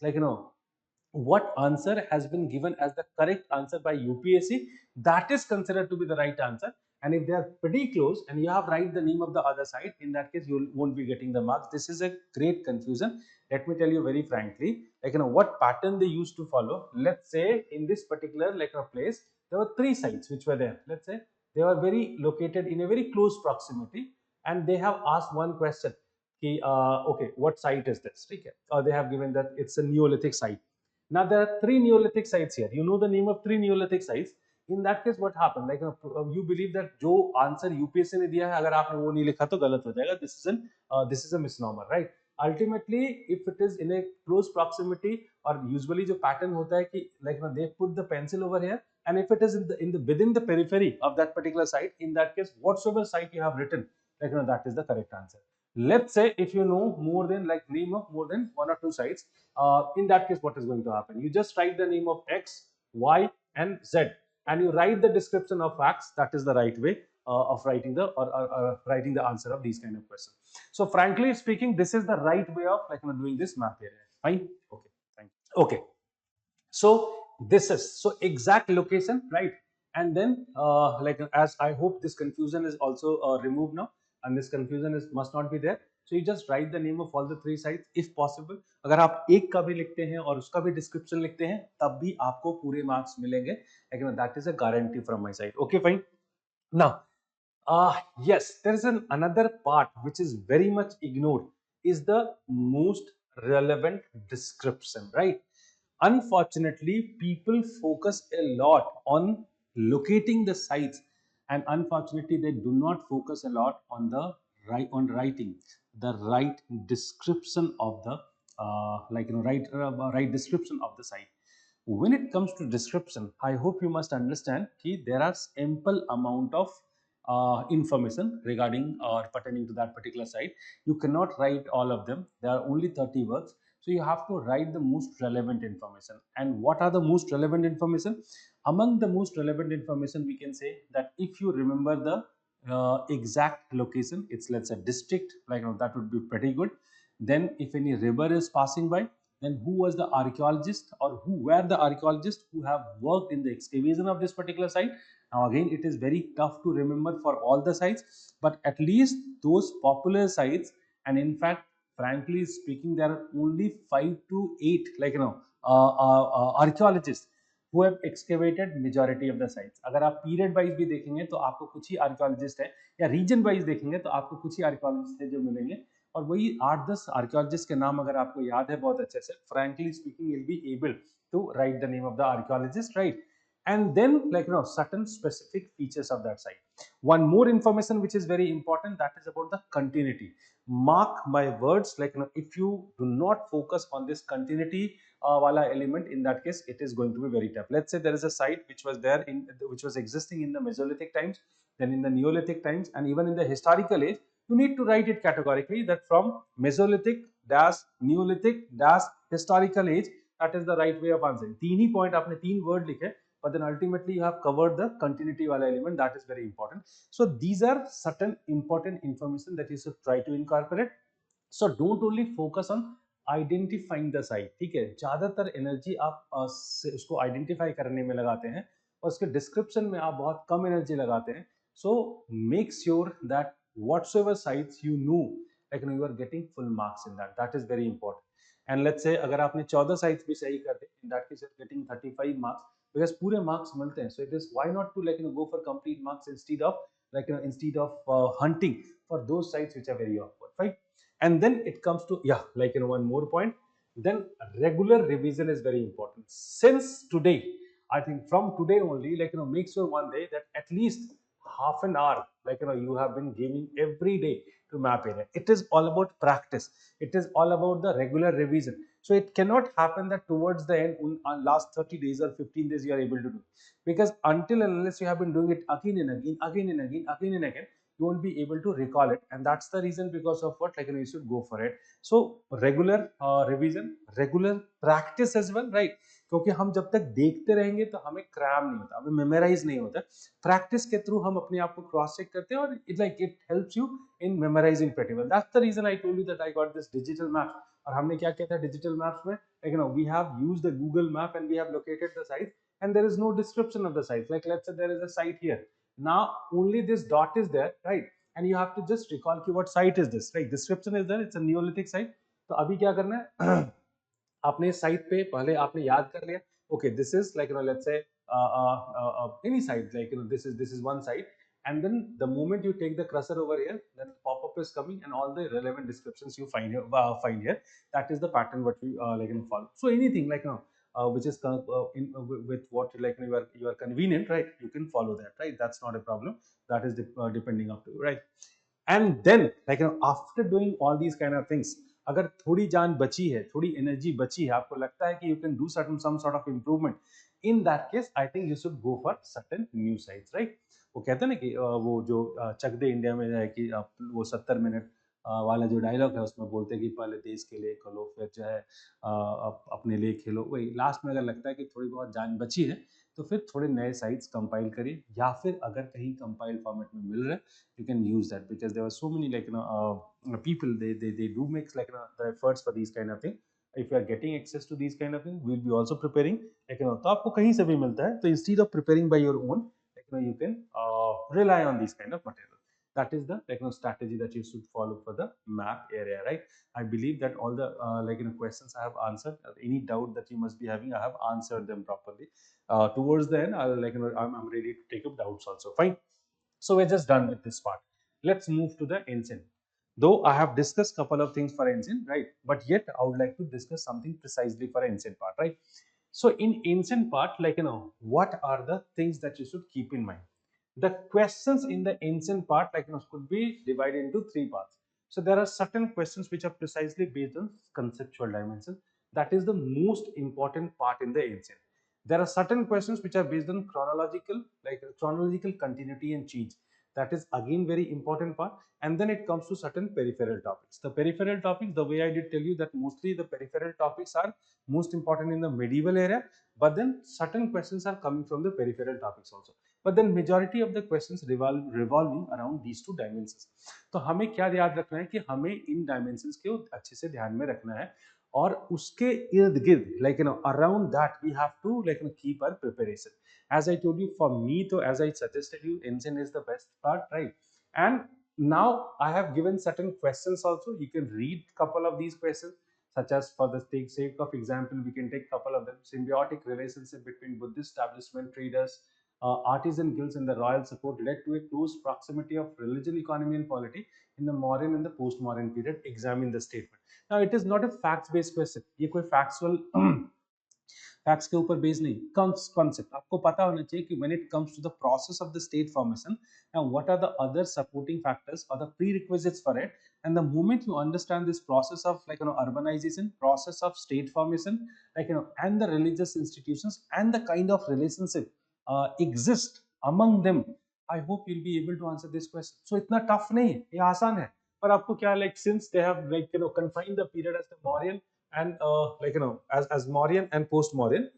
what answer has been given as the correct answer by UPSC, that is considered to be the right answer. And if they are pretty close and you have write the name of the other side, in that case you won't be getting the marks. This is a great confusion. Let me tell you very frankly, what pattern they used to follow. Let's say in this particular place, there were three sites which were there. Let's say they were very located in a very close proximity, and they have asked one question. Okay, what site is this? Okay. Or they have given that it's a Neolithic site. Now there are three Neolithic sites here. You know the name of three Neolithic sites. In that case, what happened? You believe that जो answer UPSC ने दिया है, अगर आपने वो नहीं लिखा तो गलत हो जाएगा. This is a misnomer, right? Ultimately, if it is in a close proximity, or usually जो pattern होता है कि they put the pencil over here, and if it is within the periphery of that particular site, in that case, whatsoever site you have written, that is the correct answer. Let's say if you know more than name of more than one or two sites, in that case, what is going to happen? You just write the name of X, Y, and Z, and you write the description of facts. That is the right way of writing writing the answer of these kind of questions. So, frankly speaking, this is the right way of doing this math area. Fine. Okay. Thank you. Okay. So this is exact location, right? And then as I hope this confusion is also removed now, and this confusion is must not be there. So you just write the name of all the three sites if possible. अगर आप एक का भी लिखते हैं और उसका भी description लिखते हैं, तब भी आपको पूरे marks मिलेंगे. Again, that is a guarantee from my side. Okay, fine. Now, yes, there is another part which is very much ignored, is the most relevant description, right? Unfortunately, people focus a lot on locating the sites, and unfortunately, they do not focus a lot on the writing the right description of the right description of the site. When it comes to description, I hope you must understand that there are ample amount of information regarding or pertaining to that particular site. You cannot write all of them. There are only 30 words. So you have to write the most relevant information. And what are the most relevant information? Among the most relevant information, we can say that if you remember the exact location, it's let's say district, that would be pretty good. Then if any river is passing by, then who was the archaeologist or who were the archaeologists who have worked in the excavation of this particular site. Now again, it is very tough to remember for all the sites, but at least those popular sites, and in fact, frankly speaking, there are only 5 to 8 archaeologists who have excavated majority of the sites. अगर आप period wise भी देखेंगे तो आपको कुछ ही archaeologist है, या region wise देखेंगे तो आपको कुछ ही archaeologist है जो मिलेंगे, और वही 8-10 archaeologist के नाम अगर आपको याद है बहुत अच्छे से, frankly speaking, you'll be able to write the name of the archaeologist, right? And then certain specific features of that site. One more information which is very important, that is about the continuity. mark my words, like if you do not focus on this continuity wala element, in that case it is going to be very tough. Let's say there is a site which was there in, which was existing in the Mesolithic times, then in the Neolithic times, and even in the historical age. You need to write it categorically that from Mesolithic dash Neolithic dash historical age, that is the right way of answering. तीन ही point आपने तीन word लिखे, but then ultimately you have covered the continuity wala element. That is very important. So these are certain important information that you should try to incorporate. So don't only focus on identifying the site, ठीक है, ज्यादातर energy आप उसको identify करने में लगाते हैं और उसके डिस्क्रिप्शन में आप बहुत कम एनर्जी लगाते हैं. So make sure that whatsoever sites you know, like you are getting full marks in that. That is very important. And let's say अगर आपने 14 sites भी सही कर दे, in that case you're getting 35 marks, because पूरे marks मिलते हैं. So it is, why not to like go for complete marks instead of like instead of hunting for those sites which are very awkward, right? And then it comes to, yeah, like one more point, then regular revision is very important. Since today, I think from today only, like make sure one day that at least half an hour, like you have been giving every day to map area. It is all about practice, it is all about the regular revision. So it cannot happen that towards the end, on last 30 days or 15 days you are able to do, because until and unless you have been doing it again and again, again and again, again and again, you won't be able to recall it. And that's the reason because of what, like you should go for it. So regular revision, regular practice as well, right? क्योंकि हम जब तक देखते रहेंगे तो हमें cram नहीं होता, हमें मेमोराइज नहीं होता. प्रैक्टिस के थ्रू हम अपने आप को क्रॉस चेक करते हैं और it helps you in memorising pretty well. That's the reason I told you that I got this digital map. और हमने क्या किया था डिजिटल मैप्स में, like we have used the Google map and we have located the site, and there is no description of the site. Like let's say there is a site here, now only this dot is there, right? And you have to just recall कि what site is this, right? Description is there, it's a Neolithic site. तो अभी क्या करना है आपने site पे पहले आपने याद कर लिया, okay, this is like let's say any site, like this is one site, and then the moment you take the cursor over here, then the pop-up is coming and all the relevant descriptions you find here. That is the pattern what we follow. So anything like which is with what like you are convenient, right? You can follow that, right? That's not a problem. That is depending up to you, right? And then like after doing all these kind of things, अगर थोड़ी जान बची है, थोड़ी energy बची है, आपको लगता है कि you can do certain some sort of improvement, in that case I think you should go for certain new sites, right? वो कहते हैं ना कि वो जो चक दे इंडिया में है कि वो 70 मिनट वाला जो डायलॉग है उसमें बोलते हैं कि पहले देश के लिए खेलो, फिर जो है अपने लिए खेलो. वही लास्ट में अगर लगता है कि थोड़ी बहुत जान बची है तो फिर थोड़े नए साइट्स कंपाइल करिए, या फिर अगर कहीं कंपाइल फॉर्मेट में मिल रहा है you can use that, because there were so many like people, they do make like the efforts for these kind of thing. If you are getting access to these kind of thing, we'll be also preparing like तो आपको कहीं से भी मिलता है, तो instead of preparing by your own, like you can rely on these kind of material. That is the like strategy that you should follow for the map area, right? I believe that all the questions I have answered. Any doubt that you must be having, I have answered them properly. Towards the end, I'll I'm ready to take up doubts also. Fine. So we're just done with this part. Let's move to the ancient. Though I have discussed couple of things for ancient, right? But yet I would like to discuss something precisely for ancient part, right? So in ancient part, like what are the things that you should keep in mind? The questions in the ancient part, like could be divided into three parts. So there are certain questions which are precisely based on conceptual dimension. That is the most important part in the ancient. There are certain questions which are based on chronological, like chronological continuity and change. That is again very important part. And then it comes to certain peripheral topics. The peripheral topics, the way I did tell you that mostly the peripheral topics are most important in the medieval era, but then certain questions are coming from the peripheral topics also. But then majority of the questions revolving around these two dimensions. तो हमें क्या याद रखना है कि हमें इन dimensions को अच्छे से ध्यान में रखना है, और उसके इर्द गिर्द like around that we have to like keep our preparation. As I told you, for me, so as I suggested you, ancient is the best part, right? And now I have given certain questions also. You can read couple of these questions, such as for the sake of example, we can take couple of them. Symbiotic relationship between Buddhist establishment, traders, artisan guilds and the royal support led to a close proximity of religion, economy and polity in the modern and the post-modern period. Examine the statement. Now it is not a facts based question. ये कोई factual facts के ऊपर based नहीं, concept आपको पता होना चाहिए कि when it comes to the process of the state formation and what are the other supporting factors or the prerequisites for it, and the moment you understand this process of urbanization, process of state formation, and the religious institutions and the kind of relationship exist among them, I hope you'll be able to answer this question. So इतना tough नहीं है, ये आसान है. पर आपको क्या, like since they have confined the period as the Mauryan and as Mauryan and post-Mauryan,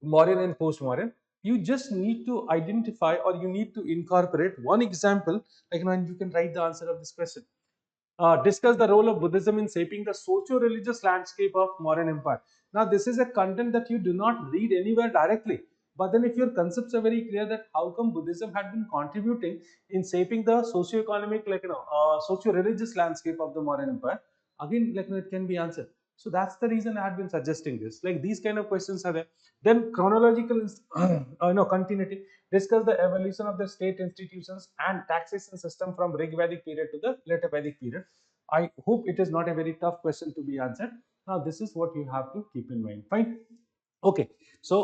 Mauryan and post-Mauryan, you just need to identify or you need to incorporate one example, and you can write the answer of this question. Discuss the role of Buddhism in shaping the socio-religious landscape of Mauryan Empire. Now, this is a content that you do not read anywhere directly. But then if your concepts are very clear that how come Buddhism had been contributing in shaping the socio-economic, socio-religious landscape of the Mauryan Empire, again, it can be answered. So that's the reason I had been suggesting this. Like these kind of questions are there. Then chronological, continuity. Discuss the evolution of the state institutions and taxation system from Rig Vedic period to the later Vedic period. I hope it is not a very tough question to be answered. Now, this is what you have to keep in mind. Fine. Okay, so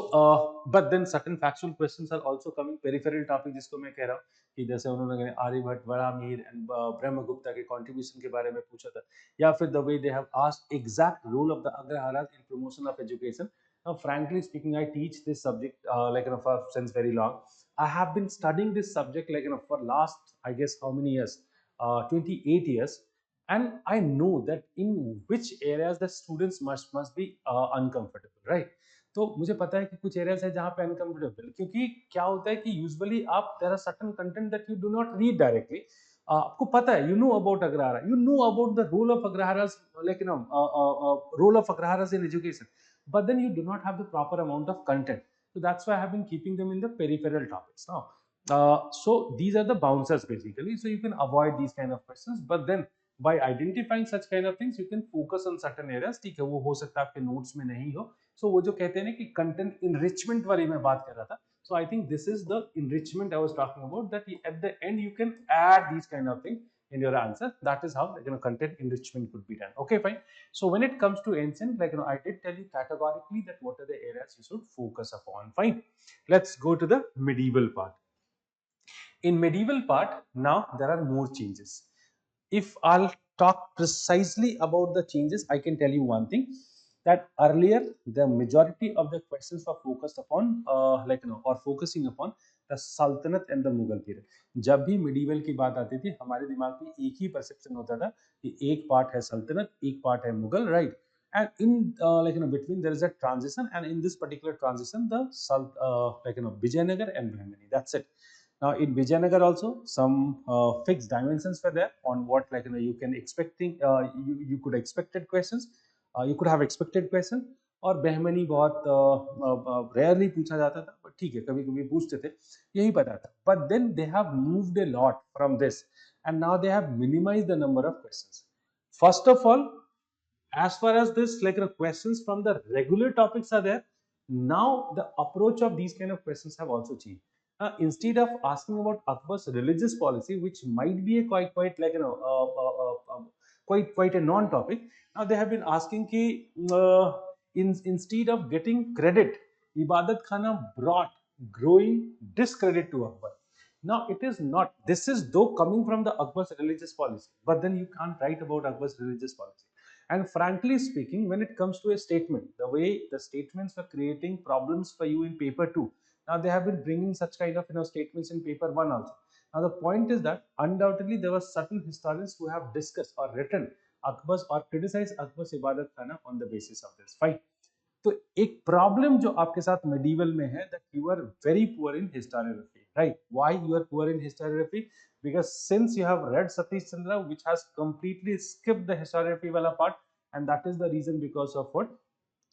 but then certain factual questions are also coming. Peripheral topic जिसको मैं कह रहा हूँ कि जैसे उन्होंने Aryabhata, Varahamihira and Brahmagupta के contribution के बारे में पूछा था, या फिर the way they have asked exact role of the Agraharas in promotion of education. Now, frankly speaking, I teach this subject for since very long. I have been studying this subject for last, I guess, how many years? 28 years. And I know that in which areas the students must be uncomfortable, right? तो मुझे पता है कि कुछ areas है जहाँ पे uncomfortable, क्योंकि क्या होता है कि यूजुअली आप there are certain content that you do not read directly. आपको पता है, you know about agrahara, you know about the role of agraharas, role of agraharas in education, but then you do not have the proper amount of content. So that's why I have been keeping them in the peripheral topics now. So these are the bouncers basically, so you can avoid these kind of questions, but then by identifying such kind of things you can focus on certain areas. ठीक है, वो हो सकता है आपके notes में नहीं हो. So वो जो कहते हैं ना कि कंटेंट इनरिचमेंट वाली मैं बात कर रहा था, so I think this is the enrichment I was talking about, that at the end you can add these kind of things in your answer. That is how content enrichment could be done. Okay, fine. So when it comes to ancient, I did tell you categorically that what are the areas you should focus upon. Fine. Let's go to the medieval part. In medieval part, now there are more changes. If I'll talk precisely about the changes, I can tell you one thing, that earlier the majority of the questions were focused upon or focusing upon the Sultanate and the Mughal period. जब भी medieval की बात आती थी, हमारे दिमाग में एक ही perception होता था कि एक part है Sultanate, एक part है Mughal, right? And in between there is a transition, and in this particular transition the Vijayanagar and Brahmani, that's it. Now in Vijayanagar also some fixed dimensions were there on what you can expecting you could expected questions, you could have expected question. और बहमनी बहुत rarely पूछा जाता था, but ठीक है कभी कभी पूछते थे, यही पता था. But then they have moved a lot from this, and now they have minimised the number of questions. First of all, as far as this questions from the regular topics are there, now the approach of these kind of questions have also changed. Instead of asking about Akbar's religious policy, which might be a quite quite a non-topic, now they have been asking ki instead of getting credit, Ibadat Khana brought growing discredit to Akbar. Now it is not, this is though coming from the Akbar's religious policy, but then you can't write about Akbar's religious policy. And frankly speaking, when it comes to a statement, the way the statements were creating problems for you in paper 2, now they have been bringing such kind of statements in paper 1 also. Now the point is that undoubtedly there were certain historians who have discussed or written Akbar's or criticized Akbar's Ibadat Khana on the basis of this. Fine. तो एक problem जो आपके साथ medieval में है, that you are very poor in historiography, right? Why you are poor in historiography? Because since you have read Satish Chandra, which has completely skipped the historiography wala part, and that is the reason because of what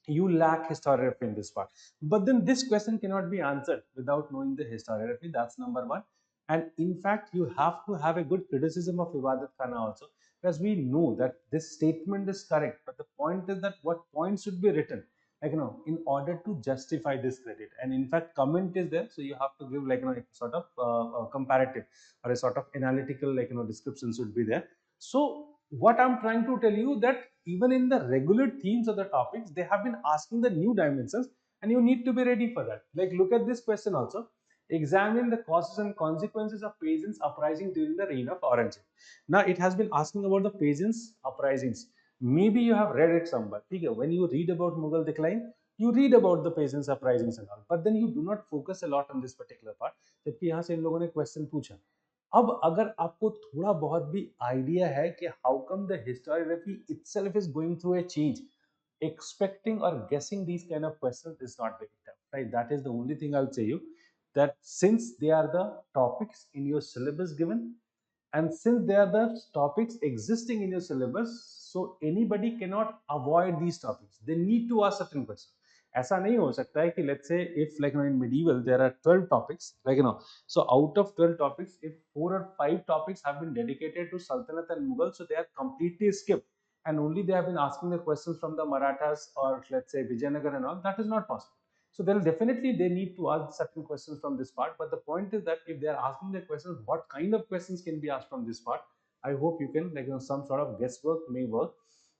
you lack historiography in this part. But then this question cannot be answered without knowing the historiography. That's number one. And in fact, you have to have a good criticism of Ibadat Khana also, because we know that this statement is correct, but the point is that what points should be written, in order to justify this credit. And in fact, comment is there, so you have to give a sort of comparative or a sort of analytical description should be there. So what I'm trying to tell you, that even in the regular themes of the topics, they have been asking the new dimensions, and you need to be ready for that. Like look at this question also. Examine the causes and consequences of peasants uprising during the reign of Aurangzeb. Now it has been asking about the peasants uprisings. Maybe you have read it somewhere. Okay, when you read about Mughal decline, you read about the peasants uprisings and all, but then you do not focus a lot on this particular part. जबकि यहाँ से इन लोगों ने question पूछा. अब अगर आपको थोड़ा बहुत भी आइडिया है कि how come the historiography itself is going through a change, expecting or guessing these kind of questions is not very tough, right? That is the only thing I'll say you, that since they are the topics in your syllabus given, and since they are the topics existing in your syllabus, so anybody cannot avoid these topics. They need to ask certain questions. ऐसा नहीं हो सकता है कि let's say if like in medieval there are 12 topics, like so out of 12 topics, if 4 or 5 topics have been dedicated to Sultanate and Mughal, so they are completely skipped, and only they have been asking the questions from the Marathas or let's say Vijayanagar and all. That is not possible. So they'll definitely they need to ask certain questions from this part. But the point is that if they are asking the questions, what kind of questions can be asked from this part? I hope you can like some sort of guesswork may work.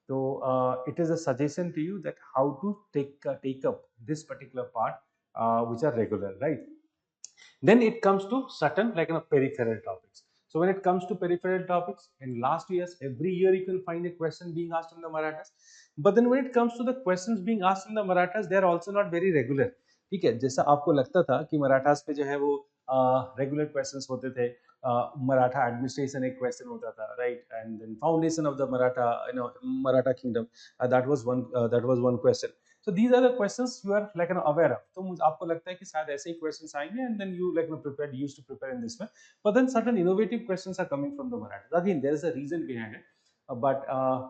So it is a suggestion to you that how to take up this particular part, which are regular, right? Then it comes to certain like peripheral topics. So when it comes to peripheral topics, in last years, every year you can find a question being asked in the Marathas. But then when it comes to the questions being asked in the Marathas, they are also not very regular. ठीक है, जैसा आपको लगता था कि मराठास पे जो है वो रेगुलर क्वेश्चंस होते थे, मराठा एडमिनिस्ट्रेशन एक क्वेश्चन होता था, right, and then foundation of the Maratha Maratha kingdom, that was one question. So these are the questions you are like aware of. तो आपको लगता है कि शायद ऐसे ही questions आएंगे, and then you like prepared, used to prepare in this way. But then certain innovative questions are coming from the Marathas. Again, there is a reason behind it. But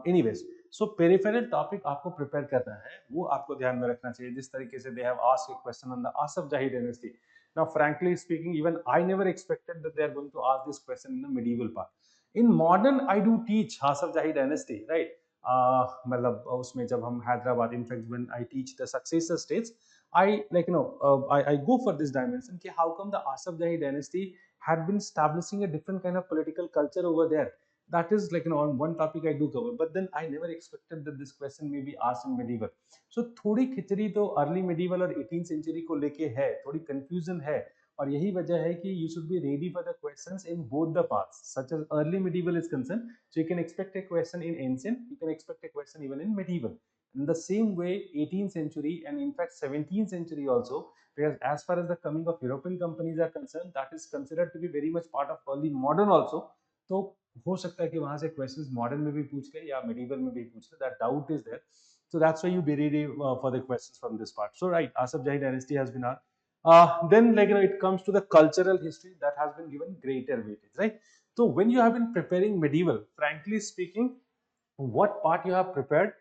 anyways, so peripheral topic आपको prepare करना है, वो आपको ध्यान में रखना चाहिए. जिस तरीके से they have asked a question on the Asaf Jahi dynasty. Now, frankly speaking, even I never expected that they are going to ask this question in the medieval part. In modern, I do teach Asaf Jahi dynasty, right? मतलब उसमें जब हम Hyderabad, in fact when I teach the successor states, I like I go for this dimension कि how come the Asaf Jahi dynasty had been establishing a different kind of political culture over there. That is like on one topic I do cover, but then I never expected that this question may be asked in medieval. So थोड़ी खिचड़ी तो early medieval और 18th century को लेके है, थोड़ी confusion है, और यही वजह है कि you should be ready for the questions in both the parts, such as early medieval is concerned. So you can expect a question in ancient, you can expect a question even in medieval. In the same way, 18th century and in fact 17th century also, because as far as the coming of European companies are concerned, that is considered to be very much part of early modern also. तो हो सकता है कि वहां से questions modern में भी पूछ ले या medieval में भी पूछ ले, that doubt is there. So that's why you be ready for the questions from this part. So right, Asaf Jahi dynasty has been asked. Then like it comes to the cultural history, that has been given greater weightage, right? So when you have been preparing medieval, frankly speaking, what part you have prepared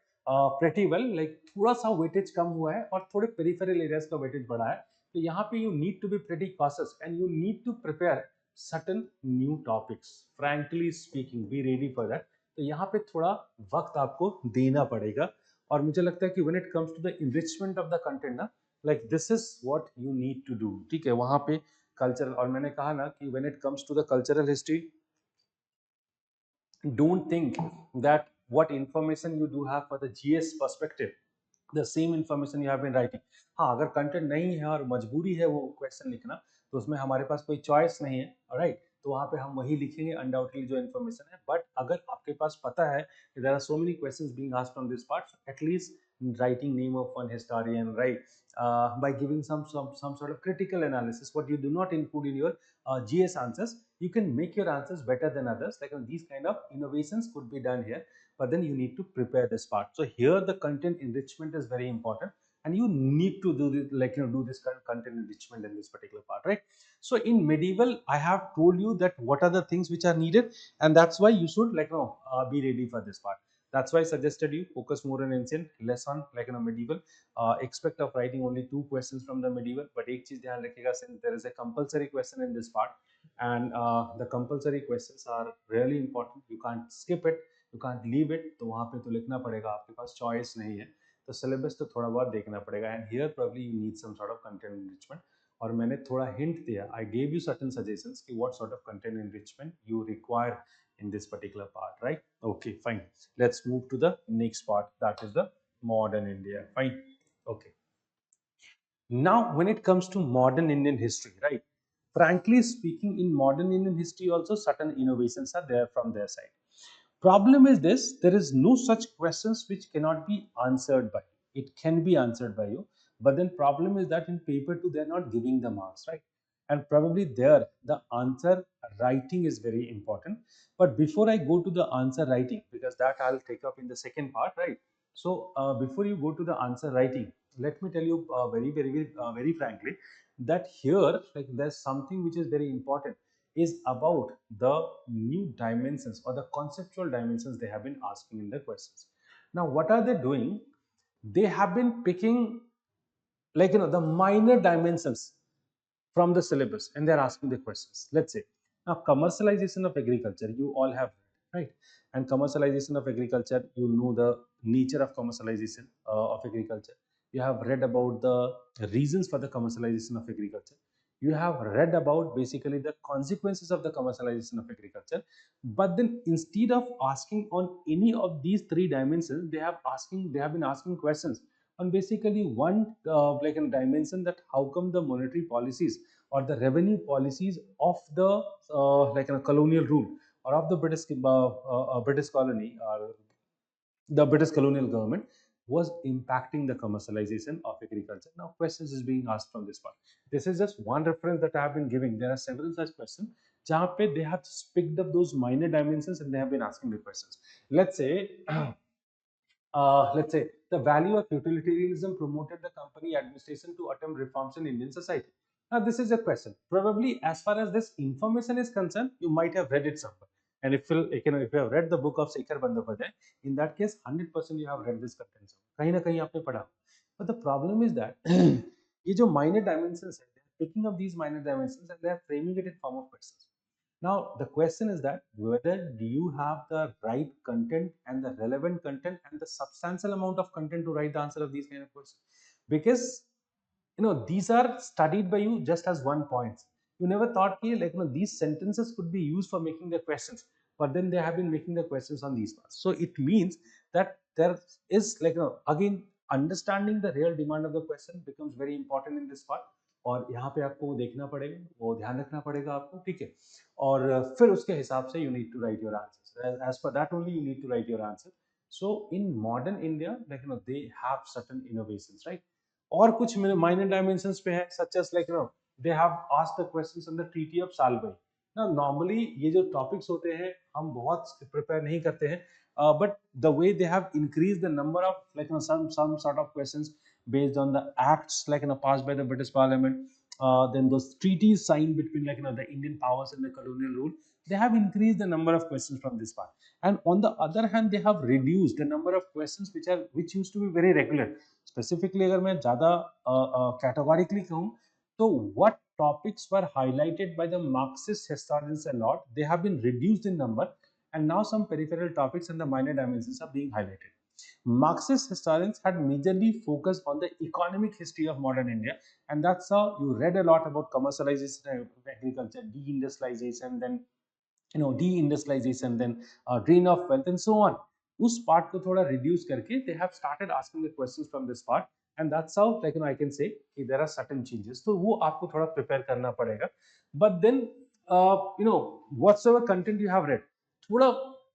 pretty well, like थोड़ा सा weightage कम हुआ है और थोड़े peripheral areas का weightage बढ़ा है. तो यहाँ पे you need to be pretty cautious and you need to prepare certain new topics. Frankly speaking, be ready for that. तो यहाँ पे थोड़ा वक्त आपको देना पड़ेगा, और मुझे लगता है कि when it comes to the enrichment of the content ना, like this is what you need to do. ठीक है, वहाँ पे cultural, और मैंने कहा ना कि when it comes to the cultural history, don't think that what information you do have for the GS perspective, the same information you have been writing. हाँ, अगर कंटेंट नहीं है और मजबूरी है वो क्वेश्चन लिखना, तो उसमें हमारे पास कोई चॉइस नहीं है, राइट? तो वहाँ पे हम वही लिखेंगे अनडाउटली जो इन्फॉर्मेशन है. बट अगर आपके पास पता है कि there are so many questions being asked from this part, at least writing name of one historian, right? By giving some sort of critical analysis, what you do not include in your GS answers, you can make your answers better than others. Like these kind of innovations could be done here, but then you need to prepare this part. So here the content enrichment is very important, and you need to do this, like do this kind of content enrichment in this particular part, right? So in medieval, I have told you that what are the things which are needed, and that's why you should be ready for this part. That's why I suggested you focus more on ancient, less on medieval. Expect of writing only 2 questions from the medieval, but एक चीज ध्यान रखिएगा, since there is a compulsory question in this part, and the compulsory questions are really important. You can't skip it, you can't leave it. तो वहाँ पे तो लिखना पड़ेगा, आपके पास choice नहीं है. तो syllabus तो थोड़ा बहुत देखना पड़ेगा, and here probably you need some sort of content enrichment. और मैंने थोड़ा hint दिया, I gave you certain suggestions कि what sort of content enrichment you require in this particular part, right? Okay, fine. Let's move to the next part, that is the modern India. Fine. Okay. Now, when it comes to modern Indian history, right? Frankly speaking, in modern Indian history, also certain innovations are there from their side. Problem is this: there is no such questions which cannot be answered by you. It can be answered by you, but then problem is that in paper two they're not giving the marks, right? And probably there the answer writing is very important. But before I go to the answer writing, because that I'll take up in the second part, right? So before you go to the answer writing, let me tell you very frankly that here, like, there's something which is very important, is about the new dimensions or the conceptual dimensions they have been asking in the questions. Now, what are they doing? They have been picking, like, the minor dimensions from the syllabus, and they're asking the questions. Let's say now commercialization of agriculture, you all have read, right? And commercialization of agriculture, you know the nature of commercialization of agriculture. You have read about the reasons for the commercialization of agriculture. You have read about basically the consequences of the commercialization of agriculture. But then instead of asking on any of these three dimensions, they have been asking questions on basically one like a dimension, that how come the monetary policies or the revenue policies of the like a colonial rule or of the British colony or the British colonial government was impacting the commercialization of agriculture. Now, questions is being asked from this part. This is just one reference that I have been giving. There are several such questions. Jahan pe they have just picked up those minor dimensions and they have been asking the questions. Let's say let's say the value of utilitarianism promoted the company administration to attempt reforms in Indian society. Now, this is a question. Probably, as far as this information is concerned, you might have read it somewhere. And if you have read the book of Shekhar Bandyopadhyay, in that case, 100% you have read this content. कहीं ना कहीं आपने पढ़ा. But the problem is that ये जो minor dimensions है, they are picking up these minor dimensions and they are framing it in form of questions. Now, the question is that whether do you have the right content and the relevant content and the substantial amount of content to write the answer of these kind of questions? Because these are studied by you just as one point. You never thought like these sentences could be used for making the questions, but then they have been making the questions on these parts. So it means that there is like again, understanding the real demand of the question becomes very important in this part. और यहाँ पे आपको वो देखना पड़ेगा, वो ध्यान रखना पड़ेगा आपको, ठीक है? और फिर उसके हिसाब से you need to write your answers. As per that only you need to write your answer. So in modern India, like they have certain innovations, right? और कुछ minor dimensions पे है, such as like they have asked the questions on the treaty of Salbai. Now normally ये जो topics होते हैं हम बहुत prepare नहीं करते हैं, but the way they have increased the number of like some sort of questions based on the acts like passed by the British Parliament, then those treaties signed between like the Indian powers and the colonial rule, they have increased the number of questions from this part. And on the other hand, they have reduced the number of questions which used to be very regular. Specifically, अगर मैं ज़्यादा categorically कहूँ, तो what topics were highlighted by the Marxist historians a lot, they have been reduced in number, and now some peripheral topics and the minor dimensions are being highlighted. Marxist historians had majorly focused on the economic history of modern India, and that's how you read a lot about commercialization of agriculture, deindustrialization, then deindustrialization, then drain of wealth, and so on. उस part को थोड़ा reduce करके they have started asking the questions from this part, and that's how like I can say कि there are certain changes. तो वो आपको थोड़ा prepare करना पड़ेगा. But then whatsoever content you have read, थोड़ा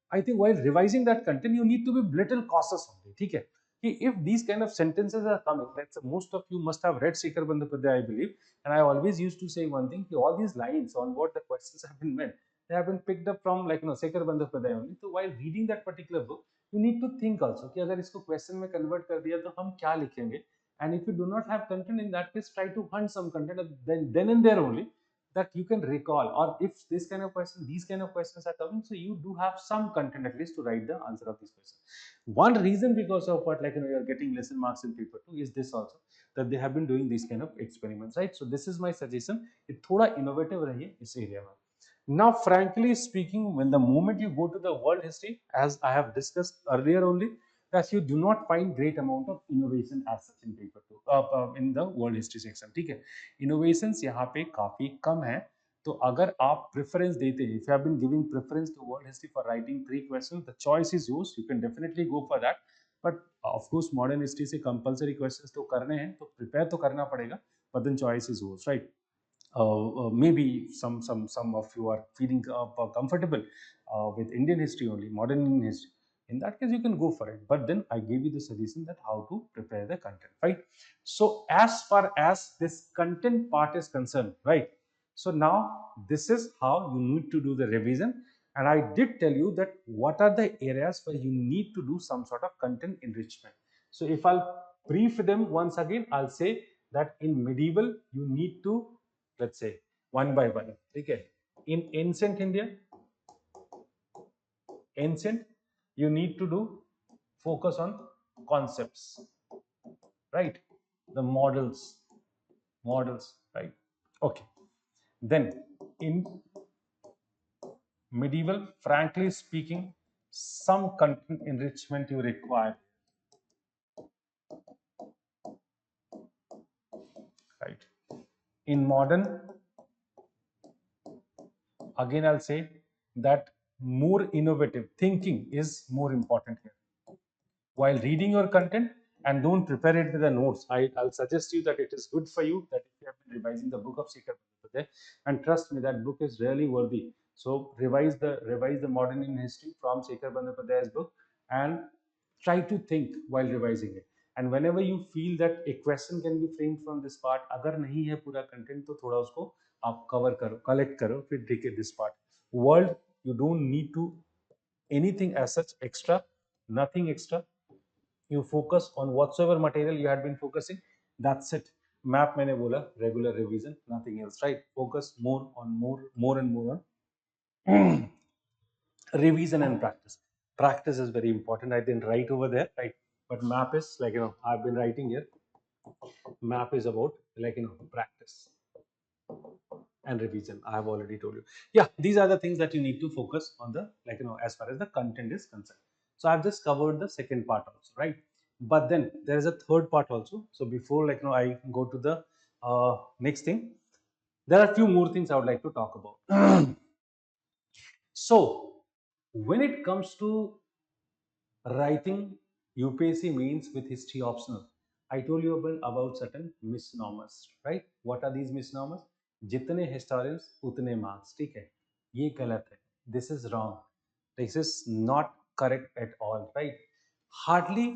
I think while revising that content you need to be little cautious only. ठीक है? If these kind of sentences are coming, let's say most of you must have read Shekhar Bandyopadhyay, I believe, and I always used to say one thing: all these lines on what the questions have been meant, they have been picked up from like Shekhar Bandyopadhyay only. So while reading that particular book, you need to think also कि अगर इसको question में convert कर दिया तो हम क्या लिखेंगे? And if you do not have content, in that case, try to hunt some content. Then and there only that you can recall, or if this kind of question, these kind of questions are coming, so you do have some content at least to write the answer of these questions. One reason because of what you are getting lesson marks in paper 2 is this also, that they have been doing these kind of experiments, right? So this is my suggestion. It थोड़ा innovative रहिए इस area में. Now, frankly speaking, when the moment you go to the world history, as I have discussed earlier only, that you do not find great amount of innovation as such in paper 2 in the world history section. ठीक है? Innovations यहाँ पे काफी कम है. तो अगर आप preference देते हैं, if you have been giving preference to world history for writing 3 questions, the choice is yours. You can definitely go for that. But of course modern history से कंपलसरी क्वेश्चंस तो करने हैं, तो प्रिपेयर तो करना पड़ेगा, but then choice is yours, right? Maybe some of you are feeling comfortable with Indian history only, modern Indian history. In that case, you can go for it. But then I gave you the suggestion that how to prepare the content, right? So as far as this content part is concerned, right? So now this is how you need to do the revision. And I did tell you that what are the areas where you need to do some sort of content enrichment. So if I'll brief them once again, I'll say that in medieval, you need to, let's say, one by one. Okay. In ancient, you need to do focus on concepts, right? The models, right? Okay. Then in medieval, frankly speaking, some content enrichment you require, right? In modern, again I'll say that more innovative thinking is more important here. While reading your content, and don't prepare it with the notes. I'll suggest you that it is good for you that if you have been revising the book of Sekhar Bandapade, and trust me, that book is really worthy. So revise the modern in history from Sekhar Bandapade's book, and try to think while revising it. And whenever you feel that a question can be framed from this part, अगर नहीं है पूरा content तो थोड़ा उसको आप cover करो, collect करो, फिर देखिए this part. World, you don't need to anything as such extra, nothing extra. You focus on whatsoever material you had been focusing, that's it. Map मैंने बोला regular revision, nothing else, right? Focus more and more on revision and practice is very important. I didn't write over there, right? But map is like, I've been writing here. Map is about like, practice and revision. I have already told you. Yeah, these are the things that you need to focus on, the like, as far as the content is concerned. So I've just covered the second part also, right? But then there is a third part also. So before, like, I go to the next thing, there are a few more things I would like to talk about. So when it comes to writing UPSC Mains with history optional, I told you about certain misnomers, right? What are these misnomers? जितने historians उतने marks, ठीक है? ये गलत है. This is wrong. This is not correct at all, right? Hardly,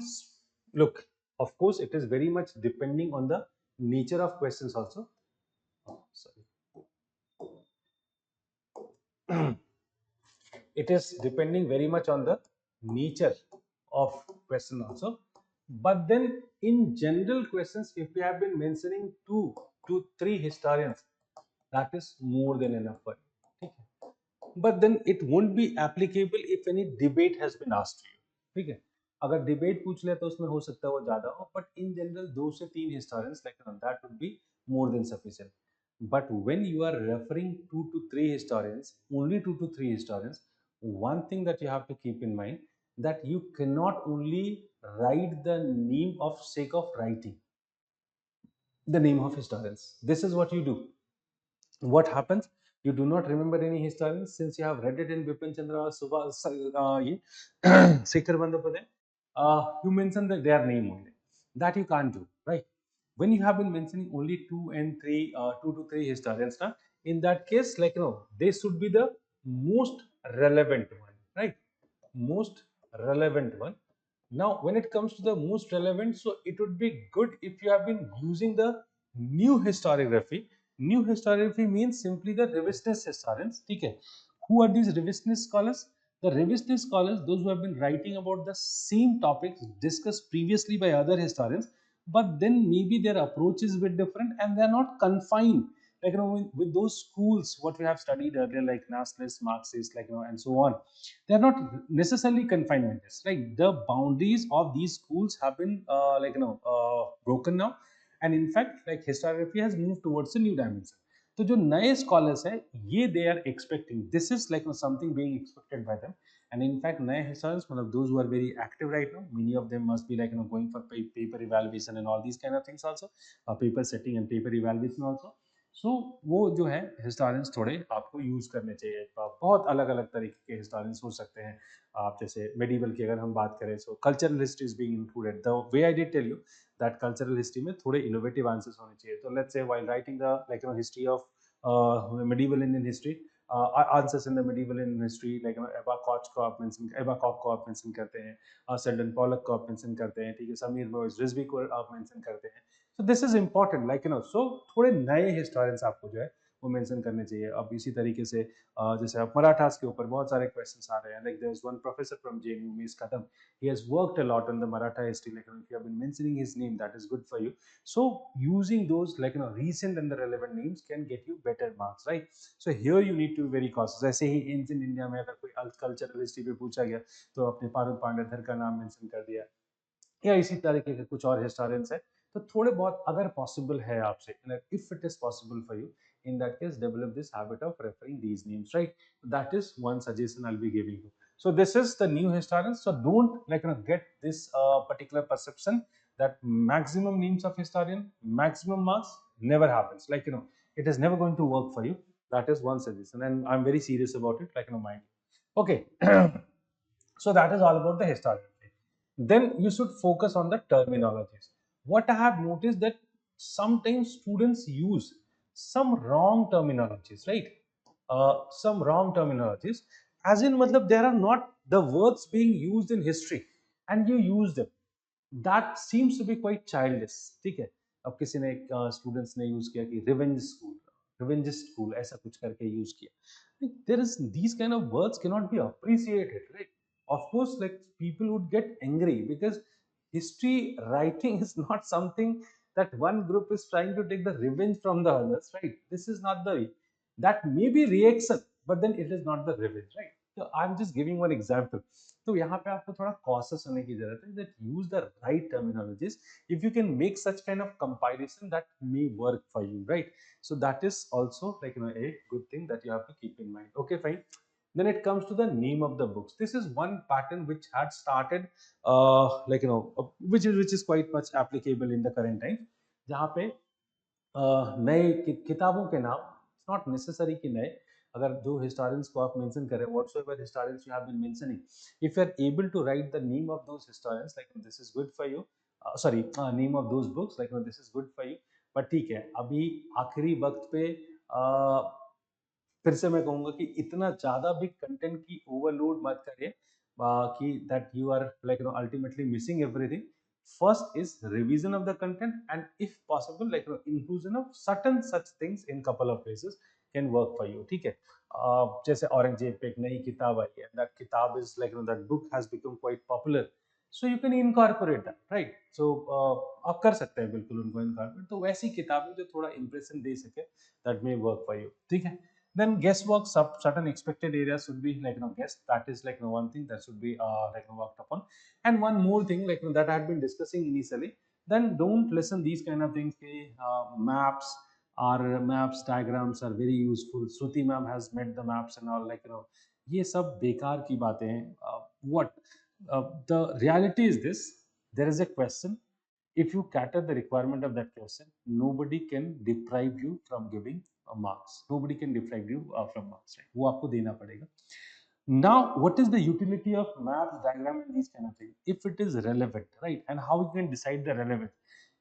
look, of course, it is very much depending on the nature of questions also. Oh, sorry. It is depending very much on the nature of question also. But then in general questions, if you have been mentioning two to three historians, that is more than enough for you. But then it won't be applicable if any debate has been asked to you. ठीक है? अगर debate पूछ ले तो उसमें हो सकता है वो ज्यादा हो, बट इन जनरल दो से तीन historians, like that would be more than sufficient. But when you are referring two to three historians, only two to three historians, one thing that you have to keep in mind, that you cannot only write the name of sake of writing the name of historians. This is what you do. What happens? You do not remember any historians since you have read it in Bipin Chandra Sekhar Bandapade. You mention their name only. That you can't do, right? When you have been mentioning only two to three historians, in that case, like, they should be the most relevant one, right? Most relevant one. Now, when it comes to the most relevant, so it would be good if you have been using the new historiography. New historiography means simply the revisionist historians. Okay. Who are these revisionist scholars? The revisionist scholars, those who have been writing about the same topics discussed previously by other historians, but then maybe their approach is a bit different and they are not confined. Like, with those schools, what we have studied earlier, like nationalist, Marxist, like, and so on, they are not necessarily confined with this. Like, the boundaries of these schools have been broken now, and in fact, like, historiography has moved towards a new dimension. तो जो नए scholars है, ये they are expecting. This is like something being expected by them. And in fact, नए historians, one of those who are very active right now, many of them must be like, going for paper evaluation and all these kind of things also, paper setting and paper evaluation also. सो वो जो है historians थोड़े आपको use करने चाहिए। बहुत अलग अलग तरीके के हिस्टोरियंस हो सकते हैं। आप जैसे मेडिवल की अगर हम बात करें, so cultural history is being included. The way I did tell you that cultural history में थोड़े इनोवेटिव आंसर्स होने चाहिए। तो let's say while writing the history of medieval Indian history, answers in the medieval Indian history like एबा कॉच को आप mention, एबा Kock को आप मेंशन करते हैं, सेल्डन पॉलक को आप मेंशन करते हैं, ठीक है, समीर मोइज रिजवी को आप मेंशन करते हैं। So this is important, like so थोड़े नए हिस्टोरियंस आपको जो है वो मेंशन करने चाहिए। अब इसी तरीके से जैसे आप मराठास के ऊपर बहुत सारे क्वेश्चंस आ रहे हैं, like there is one professor from JNU मीस Kadam, he has worked a lot on the Maratha history, like if you have been mentioning his name that is good for you. So using those recent and the relevant names can get you better marks, right? So here you need to be very cautious। ऐसे ही ancient India में अगर कोई cultural history पे पूछा गया तो अपने पारुल पांडेधर का नाम मेंशन कर दिया, या इसी तरीके के कुछ और हिस्टोरियंस है। तो थोड़े बहुत अगर पॉसिबल है आपसे, if it is possible for you, in that case develop this habit of referring these names, right? That is one suggestion I'll be giving you. So this is the new historians, so don't get this particular perception that maximum names of historian, maximum marks, never happens, it is never going to work for you. That is one suggestion and I'm very serious about it, mind you. Okay. So that is all about the historian. Then you should focus on the terminologies. What I have noticed that sometimes students use some wrong terminologies, right? Some wrong terminologies, as in matlab there are not the words being used in history and you use them. That seems to be quite childish, ठीक है। अब किसी ने students ने use किया कि revenge school ऐसा कुछ करके यूज किया। There is these kind of words cannot be appreciated, right? Of course, like people would get angry because history writing is not something that one group is trying to take the revenge from the others, right? This is not the way. That may be reaction, but then it is not the revenge, right? So I'm just giving one example. तो यहाँ पे आपको थोड़ा cautious होने की जरूरत है, that use the right terminologies. If you can make such kind of comparison, that may work for you, right? So that is also a good thing that you have to keep in mind. Okay, fine. Then it comes to the name of the books. This is one pattern which had started which is quite much applicable in the current time, जहाँ पे नए किताबों के नाम, it's not necessary कि नए, अगर जो हिस्टोरियंस को आप मेंशन करें, whatsoever historians you have been mentioning, if you are able to write the name of those historians, this is good for you, sorry, name of those books, this is good for you. But ठीक है, अभी आखिरी वक्त पे फिर से मैं कहूंगा कि इतना ज्यादा भी कंटेंट की ओवरलोड मत करिए कि that you are ultimately missing everything. First is revision of the content, and if possible inclusion of certain such things in couple of places can work for you, ठीक है। जैसे औरंगजेब पे एक नई किताब आई है, that किताब is that book has become quite popular, so you can incorporate that, right? So आप कर सकते हैं बिल्कुल उनको incorporate। तो वैसी किताबें जो थोड़ा impression दे सके, that may work for you, ठीक है। Then guesswork, certain expected areas should be guessed. That is one thing that should be worked upon. And one more thing that I had been discussing initially, then don't listen these kind of things. Maps maps, diagrams are very useful. Shruti ma'am has made the maps and all, ये सब बेकार की बातें हैं। What the reality is this: there is a question. If you cater the requirement of that question, nobody can deprive you from giving marks. Nobody can deprive you from marks, right? वो आपको देना पड़ेगा। Now, what is the utility of maps, diagram, and these kind of things? If it is relevant, right? And how you can decide the relevance?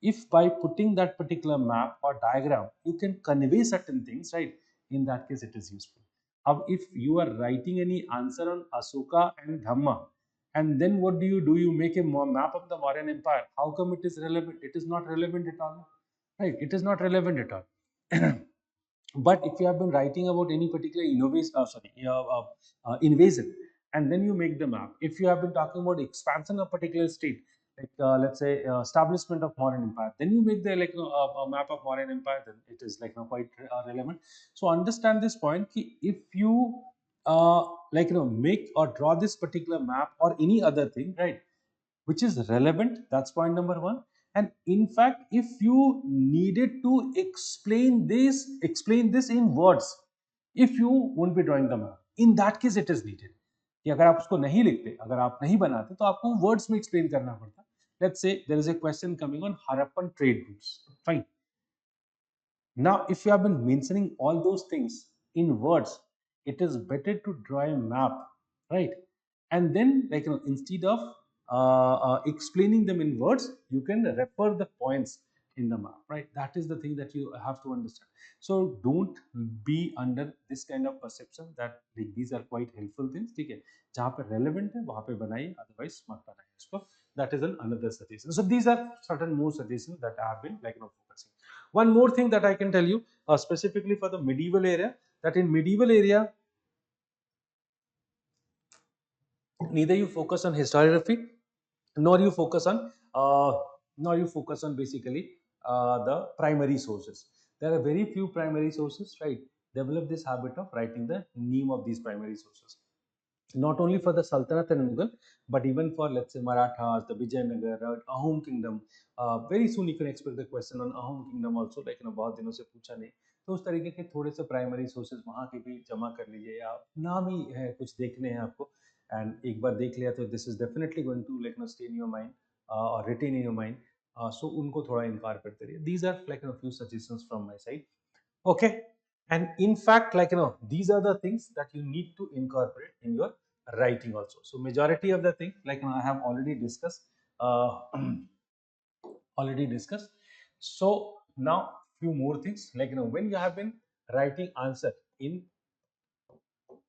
If by putting that particular map or diagram, you can convey certain things, right? In that case, it is useful. Now, if you are writing any answer on Asoka and Dhamma, and then what do? You make a map of the Mauryan Empire. How come it is relevant? It is not relevant at all, right? It is not relevant at all. But if you have been writing about any particular invasion, and then you make the map. If you have been talking about expansion of particular state, let's say establishment of Mauryan Empire, then you make the a map of Mauryan Empire. Then it is quite relevant. So understand this point. If you make or draw this particular map or any other thing, right, which is relevant, that's point number one. And in fact, if you needed to explain this in words, if you won't be drawing the map, in that case it is needed कि अगर आप उसको नहीं लिखते, अगर आप नहीं बनाते, तो आपको वर्ड्स में एक्सप्लेन करना पड़ता। Let's say there is a question coming on Harappan trade routes, fine. Now, if you have been mentioning all those things in words, it is better to draw a map, right? And then, instead of explaining them in words, you can refer the points in the map, right? That is the thing that you have to understand. So don't be under this kind of perception that like, these are quite helpful things. ठीक है, जहाँ पे relevant है वहाँ पे बनाइए, otherwise मत बनाइए इसको. That is another suggestion. So these are certain more suggestions that I have been focusing. One more thing that I can tell you, specifically for the medieval area, that in medieval area, neither you focus on historiography, nor you focus on basically the primary sources. There are very few primary sources, right? Develop this habit of writing the name of these primary sources, not only for the Sultanate and Mughal, but even for, let's say, Marathas, the Vijayanagar, Ahom kingdom. Very soon you can expect the question on Ahom kingdom also, बहुत दिनों से पूछा नहीं. तो उस तरीके के थोड़े से प्राइमरी सोर्सेज वहाँ के भी जमा कर लीजिए, या नाम ही है कुछ देखने हैं आपको, एंड एक बार देख लिया तो this is definitely going to stay in your mind और retain in your mind. So उनको थोड़ा इनकार करते रहिए. These are few suggestions from my side. Okay, and in fact, these are the things that you need to incorporate in your writing also. So majority of the thing, I have already discussed, uh, already discussed. So now few more things, when you have been writing answer in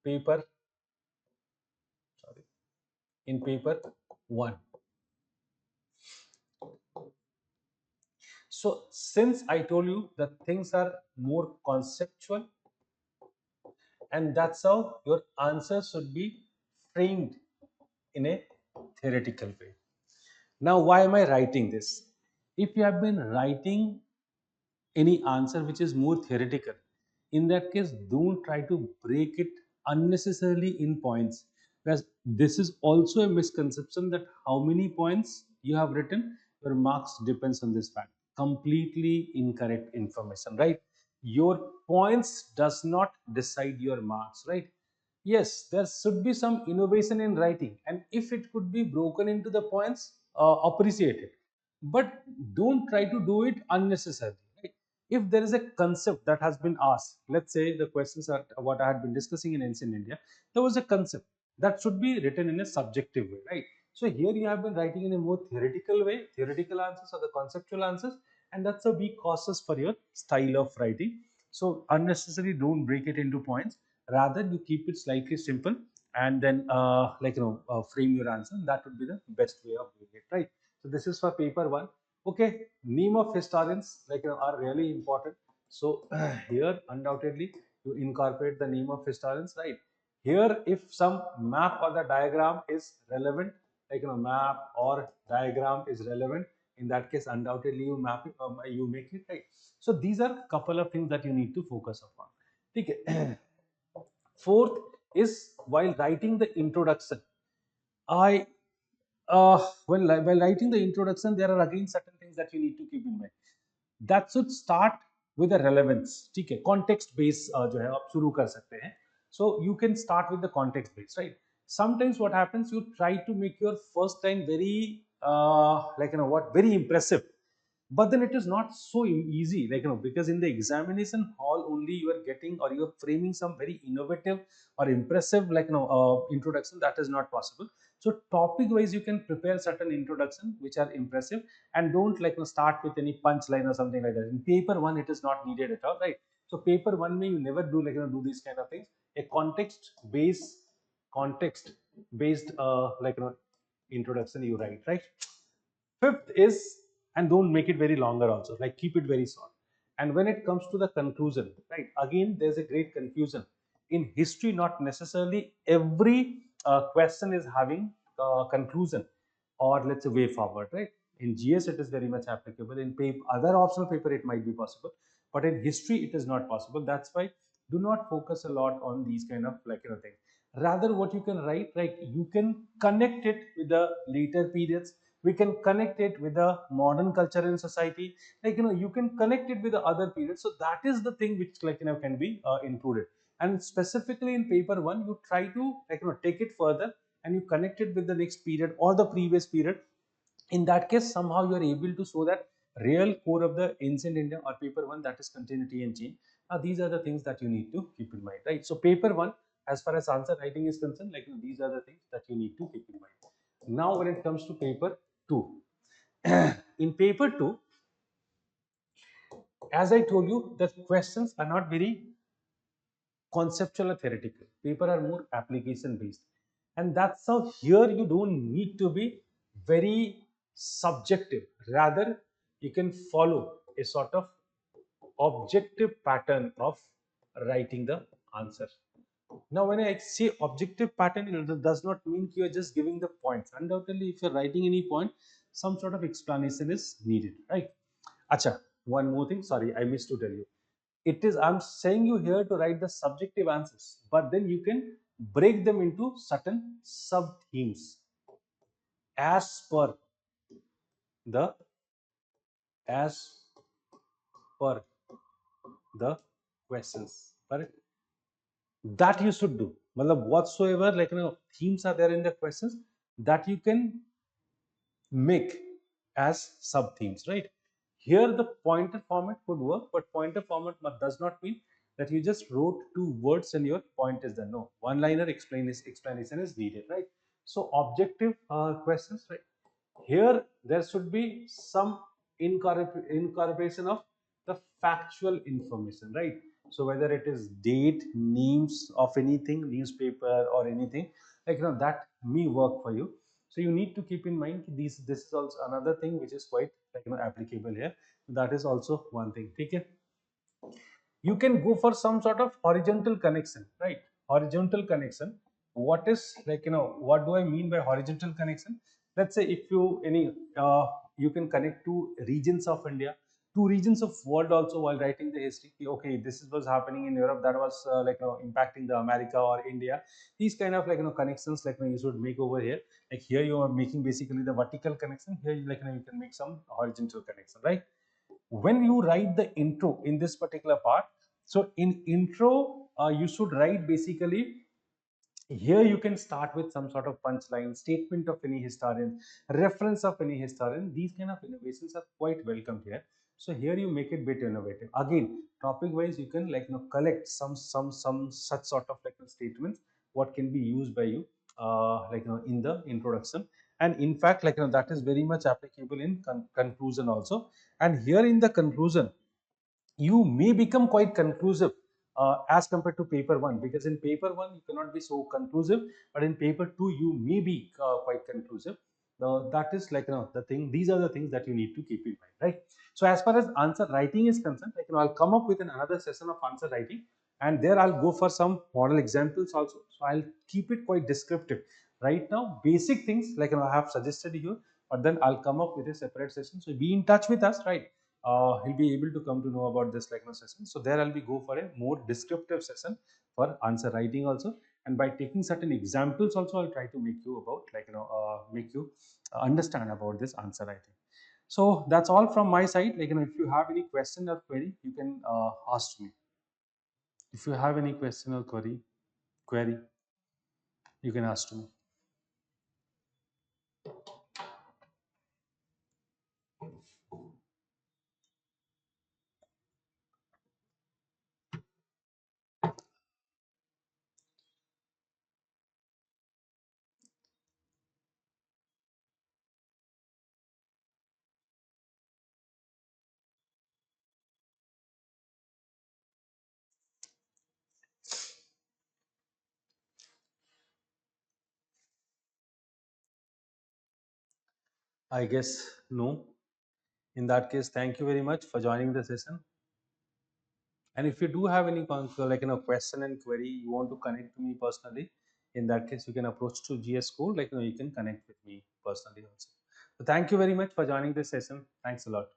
paper, sorry, in paper 1. So since I told you that things are more conceptual, and that's how your answer should be framed in a theoretical way. Now, why am I writing this? If you have been writing any answer which is more theoretical, in that case, don't try to break it unnecessarily in points. Because this is also a misconception that how many points you have written, your marks depends on this fact. Completely incorrect information, right? Your points does not decide your marks, right? Yes, there should be some innovation in writing, and if it could be broken into the points, appreciate it. But don't try to do it unnecessarily. Right? If there is a concept that has been asked, let's say the questions are what I had been discussing in ancient India, there was a concept that should be written in a subjective way, right? So here you have been writing in a more theoretical way, theoretical answers or the conceptual answers, and that's a big causes for your style of writing. So unnecessarily don't break it into points. Rather, you keep it slightly simple, and then frame your answer. That would be the best way of doing it, right? So this is for paper 1. Okay, name of historians are really important. So here undoubtedly you incorporate the name of historians, right? Here, if some map or the diagram is relevant, map or diagram is relevant, in that case undoubtedly you map it, you make it, right? So these are couple of things that you need to focus upon. Okay. Fourth is, while writing the introduction, I while writing the introduction, there are again certain things that you need to keep in mind. That should start with a relevance. ठीक है, context base जो है आप शुरू कर सकते हैं. So you can start with the context base, right? Sometimes what happens, you try to make your first line very very impressive, but then it is not so easy, because in the examination hall only you are getting, or you are framing some very innovative or impressive introduction. That is not possible. So topic wise you can prepare certain introduction which are impressive, and don't start with any punchline or something like that. In paper 1 it is not needed at all, right? So paper 1 may you never do do these kind of things. A context based introduction you write, right? Fifth is, and don't make it very longer also, keep it very short. And when it comes to the conclusion, right, again there's a great confusion. In history, not necessarily every question is having conclusion, or let's say way forward, right? In GS it is very much applicable. In other optional paper it might be possible, but in history it is not possible. That's why do not focus a lot on these kind of things. Rather, what you can write, you can connect it with the later periods, we can connect it with the modern culture and society, you can connect it with the other periods. So that is the thing which can be included. And specifically in paper 1 you try to take it further, and you connect it with the next period or the previous period. In that case somehow you are able to show that real core of the ancient India, or paper one, that is continuity and change. Now these are the things that you need to keep in mind, right? So paper one, as far as answer writing is concerned, these are the things that you need to keep in mind. Now when it comes to paper two, in paper two, as I told you, the questions are not very conceptual or theoretical. Paper are more application based. And that's how here you don't need to be very subjective. Rather, you can follow a sort of objective pattern of writing the answer. Now, when I say objective pattern, it does not mean you're just giving the points. Undoubtedly, if you're writing any point, some sort of explanation is needed, right? Acha, one more thing. Sorry, I missed to tell you. It is, I'm saying you here to write the subjective answers, but then you can break them into certain sub themes as per the as per the questions. Correct? That you should do. Matlab whatsoever themes are there in the questions, that you can make as sub themes, right? Here the pointer format could work, but pointer format does not mean that you just wrote two words and your point is done. No, one liner explanation is needed, right? So objective questions, right? Here there should be some incorporation of the factual information, right? So whether it is date, names of anything, newspaper or anything, that may work for you. So you need to keep in mind this is also another thing which is quite applicable here. That is also one thing. Okay, you can go for some sort of horizontal connection, right? Horizontal connection. What is what do I mean by horizontal connection? Let's say if you any you can connect two regions of India, two regions of world also while writing the history. Okay, this was happening in Europe, that was impacting the America or India. These kind of connections you should make over here. Like here you are making basically the vertical connection. Here you can make some horizontal connection, right? When you write the intro in this particular part, so in intro you should write basically, here you can start with some sort of punchline, statement of any historian, reference of any historian. These kind of innovations are quite welcome here. So here you make it bit innovative. Again, topic wise, you can collect some such sort of statements what can be used by you in the introduction. And in fact, that is very much applicable in conclusion also. And here in the conclusion, you may become quite conclusive as compared to paper one, because in paper one you cannot be so conclusive, but in paper two you may be quite conclusive. That is the thing. These are the things that you need to keep in mind, right? So as far as answer writing is concerned, I'll come up with another session of answer writing, and there I'll go for some model examples also. So I'll keep it quite descriptive. Right now, basic things I have suggested you, but then I'll come up with a separate session. So be in touch with us, right? He'll be able to come to know about this session. So there I'll be go for a more descriptive session for answer writing also, and by taking certain examples also, I'll try to make you about make you understand about this answer writing. So that's all from my side. If you have any question or query, you can ask me. If you have any question or query, you can ask me. I guess no. In that case, thank you very much for joining the session. And if you do have any question and query, you want to connect to me personally, in that case you can approach to GS School. You can connect with me personally also. So thank you very much for joining this session. Thanks a lot.